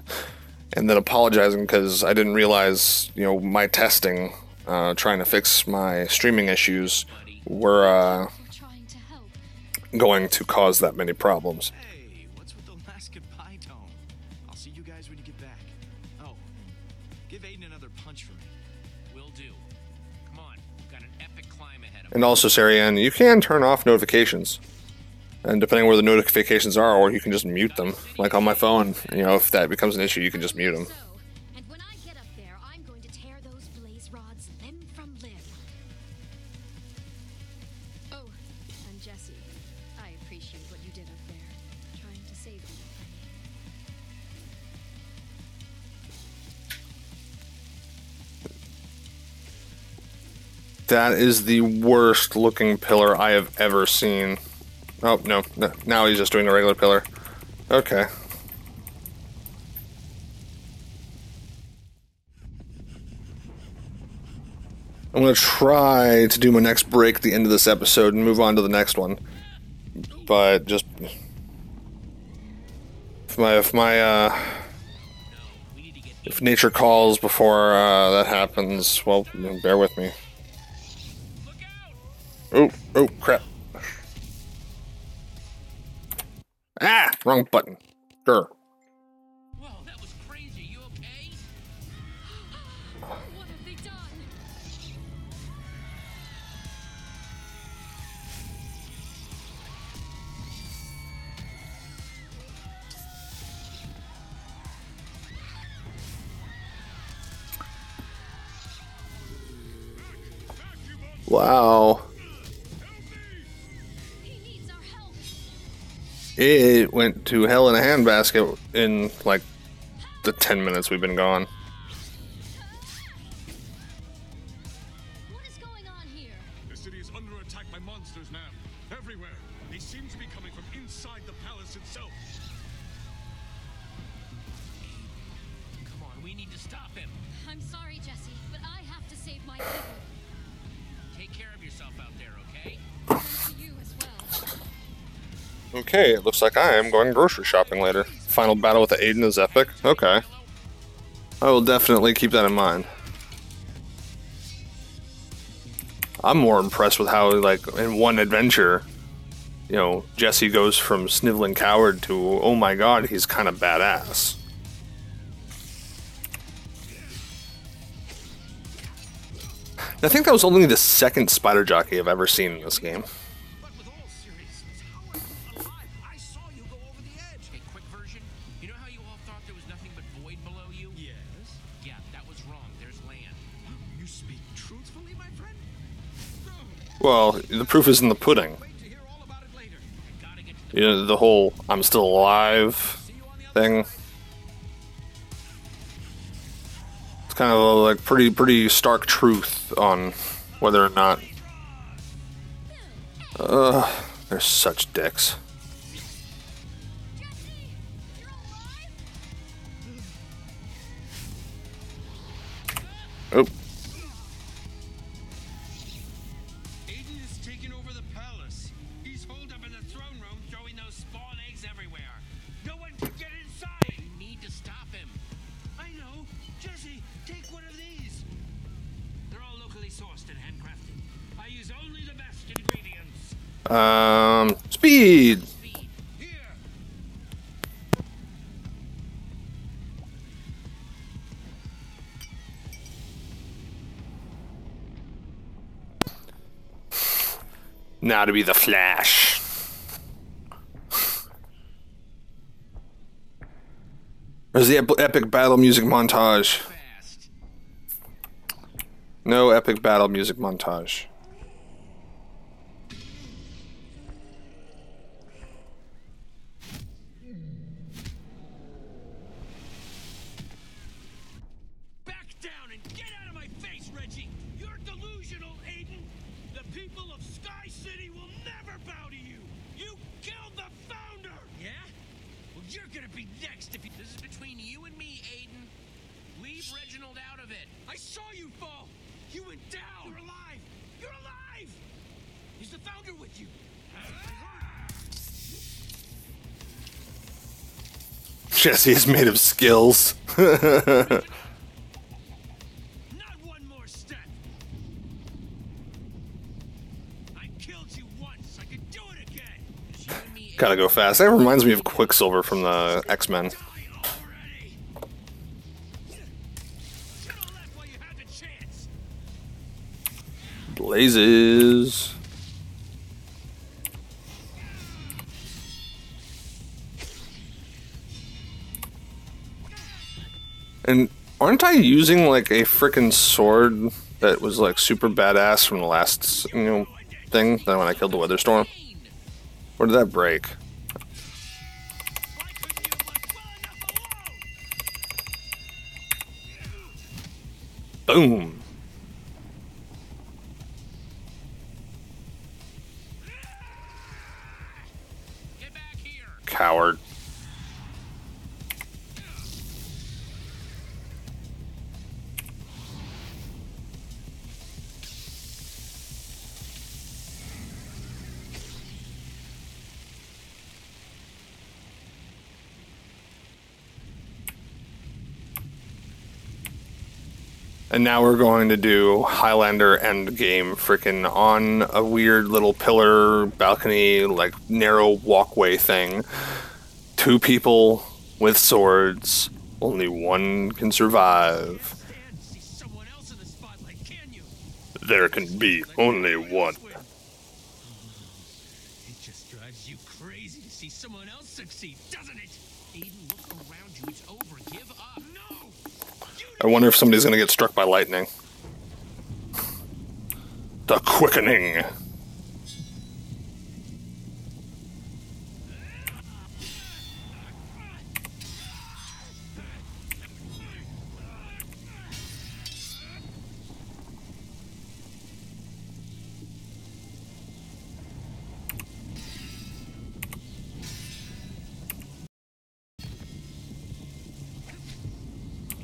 Speaker 1: and then apologizing because I didn't realize, my testing, trying to fix my streaming issues, were
Speaker 7: Trying to help.
Speaker 1: going to cause that many problems.
Speaker 8: Hey, what's with the last goodbye tone? I'll see you guys when you get back. Oh, and give Aiden another punch for me.
Speaker 4: Will do. Come on, we've got an epic climb ahead of us.
Speaker 1: And also, Sarianne, you can turn off notifications. And depending where the notifications are, or you can just mute them. Like on my phone, if that becomes an issue, you can just mute them.
Speaker 7: So, and when I get up there, I'm going to tear those blaze rods limb from limb. Oh, and Jesse, I appreciate what you did up there, trying to save me.
Speaker 1: That is the worst looking pillar I have ever seen. Oh, no. Now he's just doing a regular pillar. Okay. I'm going to try to do my next break at the end of this episode and move on to the next one. But just... If nature calls before that happens, well, bear with me. Oh, crap. Ah, wrong button. Sure.
Speaker 4: Whoa, that was crazy. You okay?
Speaker 7: What have they done?
Speaker 1: Wow.
Speaker 7: He needs our help.
Speaker 1: It went to hell in a handbasket in, like, the 10 minutes we've been gone.
Speaker 7: What is going on here?
Speaker 9: The city is under attack by monsters now. Everywhere. They seem to be coming from inside the palace itself.
Speaker 4: Come on, we need to stop him.
Speaker 7: I'm sorry, Jesse, but I have to save my people.
Speaker 4: Take care of yourself out there, okay?
Speaker 7: And to you as well.
Speaker 1: Okay, it looks like I am going grocery shopping later. Final battle with the Aiden is epic. Okay. I will definitely keep that in mind. I'm more impressed with how, like, in one adventure, Jesse goes from sniveling coward to, oh my god, he's kind of badass. I think that was only the second spider jockey I've ever seen in this game.
Speaker 6: But with all seriousness, how are you alive? I saw you go over the edge.
Speaker 4: Okay, quick version. You know how you all thought there was nothing but void below you?
Speaker 6: Yes?
Speaker 4: Yeah, that was wrong. There's land.
Speaker 6: You speak truthfully, my friend?
Speaker 1: Well, the proof is in the pudding.
Speaker 6: Wait to hear all about it later.
Speaker 4: Gotta get to the
Speaker 1: The whole I'm still alive thing. It's kind of a, like, pretty stark truth on whether or not. They're such dicks. Oh,
Speaker 2: Aiden is taking over the palace. He's holed up in the throne room, throwing those spawn eggs everywhere. No one can get inside.
Speaker 4: We need to stop him.
Speaker 2: I know. Jesse, take one of these. They're all locally sourced and handcrafted. I use only the best ingredients.
Speaker 1: speed.
Speaker 2: Here.
Speaker 1: Now to be the Flash. There's the epic battle music montage. No epic battle music montage.
Speaker 2: Back down and get out of my face, Reggie! You're delusional, Aiden! The people of Sky City will never bow to you! You killed the founder! Yeah? Well, you're gonna be next if you...
Speaker 4: This is between you and me, Aiden. Leave Reginald out of it.
Speaker 2: I saw you fall! You went down! You're alive! You're alive! Is the founder with you?
Speaker 1: Jesse is made of skills.
Speaker 2: Not one more step! I killed you once, I could do it again!
Speaker 4: You and me,
Speaker 1: Gotta go fast. That reminds me of Quicksilver from the X-Men.
Speaker 2: Die already! Should have left while you had the chance!
Speaker 1: Blazes. And aren't I using like a frickin' sword that was like super badass from the last, thing? Then when I killed the Witherstorm? Or did that break?
Speaker 2: Why couldn't you have left well enough alone?
Speaker 1: Boom.
Speaker 4: get back here.
Speaker 1: Coward. And now we're going to do Highlander Endgame, freaking on a weird little pillar, balcony, like narrow walkway thing. 2 people with swords. Only one can survive.
Speaker 2: Stand to see someone else in the spotlight, can you?
Speaker 1: There can be only one.
Speaker 2: It just drives you crazy to see someone else succeed, doesn't it?
Speaker 4: Aiden, look around you. It's over. Give up.
Speaker 2: No!
Speaker 1: I wonder if somebody's going to get struck by lightning. The quickening.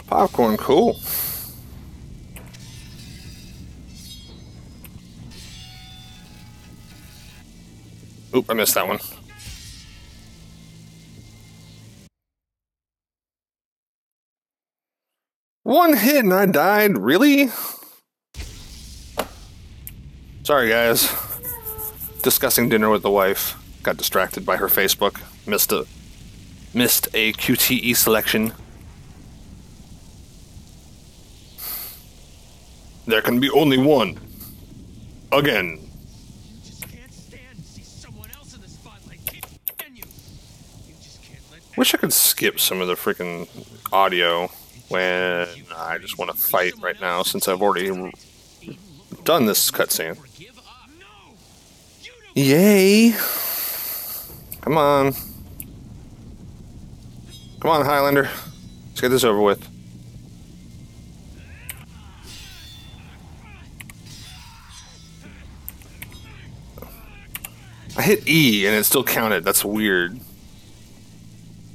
Speaker 1: Popcorn, cool. Oop, I missed that one. One hit and I died? Really? Sorry, guys. Discussing dinner with the wife. Got distracted by her Facebook. Missed a QTE selection. There can be only one. Again.
Speaker 2: You just can't stand to see someone else in the spotlight, can you? You just can't let that
Speaker 1: Wish I could skip some of the freaking audio when I just want to fight right now, since I've already done this cutscene.
Speaker 4: Give up.
Speaker 2: No! You don't
Speaker 1: Yay! Come on. Come on, Highlander. Let's get this over with. I hit E and it still counted. That's weird.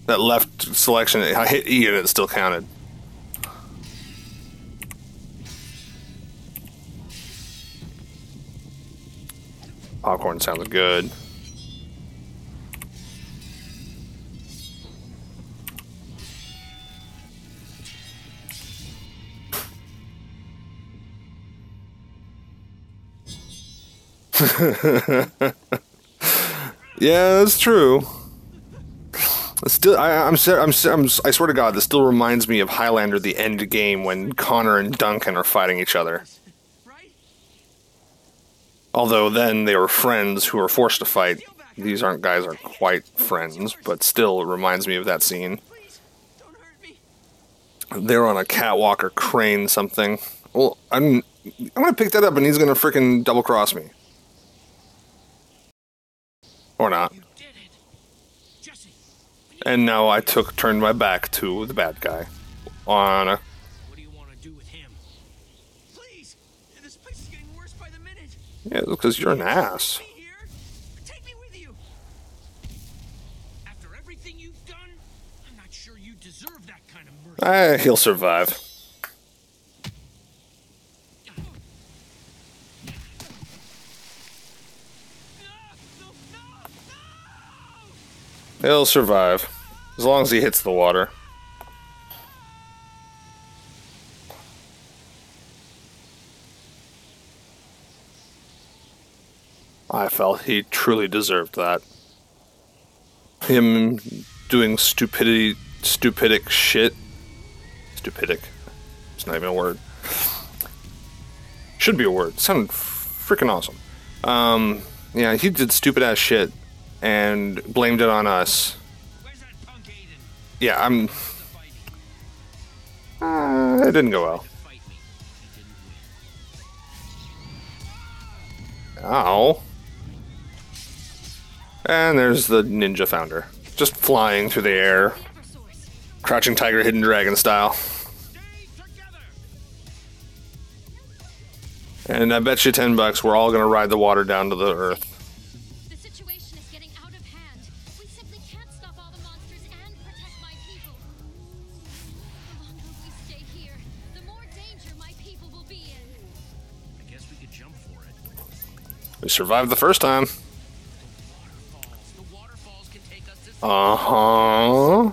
Speaker 1: That left selection, I hit E and it still counted. Popcorn sounds good. Yeah, that's true. Still, I swear to God, this still reminds me of Highlander: The End Game when Connor and Duncan are fighting each other.
Speaker 2: right?
Speaker 1: Although then they were friends who were forced to fight. These guys aren't quite friends, but still it reminds me of that scene. They're on a catwalk or crane something. Well, I'm gonna pick that up and he's gonna freaking double cross me. Or not. And now I turned my back to the bad guy. On a...
Speaker 4: What do you want to do with him? Please! This place is getting worse by the minute.
Speaker 1: Yeah, because you're an ass.
Speaker 4: Take me with you. After everything you've done, I'm not sure you deserve that kind of mercy.
Speaker 1: He'll survive. He'll survive. As long as he hits the water. I felt he truly deserved that. Him doing stupidic shit. Stupidic. It's not even a word. Should be a word. Sounded freaking awesome. Yeah, he did stupid ass shit and blamed it on us. Yeah, it didn't go well. Ow. And there's the ninja founder. Just flying through the air. Crouching Tiger, Hidden Dragon style. And I bet you $10 we're all gonna ride the water down to the earth.
Speaker 7: The situation is getting out of hand. We simply can't stop all the monsters and protect my people. The longer we stay here, the more danger my people will be in.
Speaker 4: I guess we could jump for it.
Speaker 1: We survived the first time.
Speaker 4: The waterfalls can take us to...
Speaker 1: Uh-huh.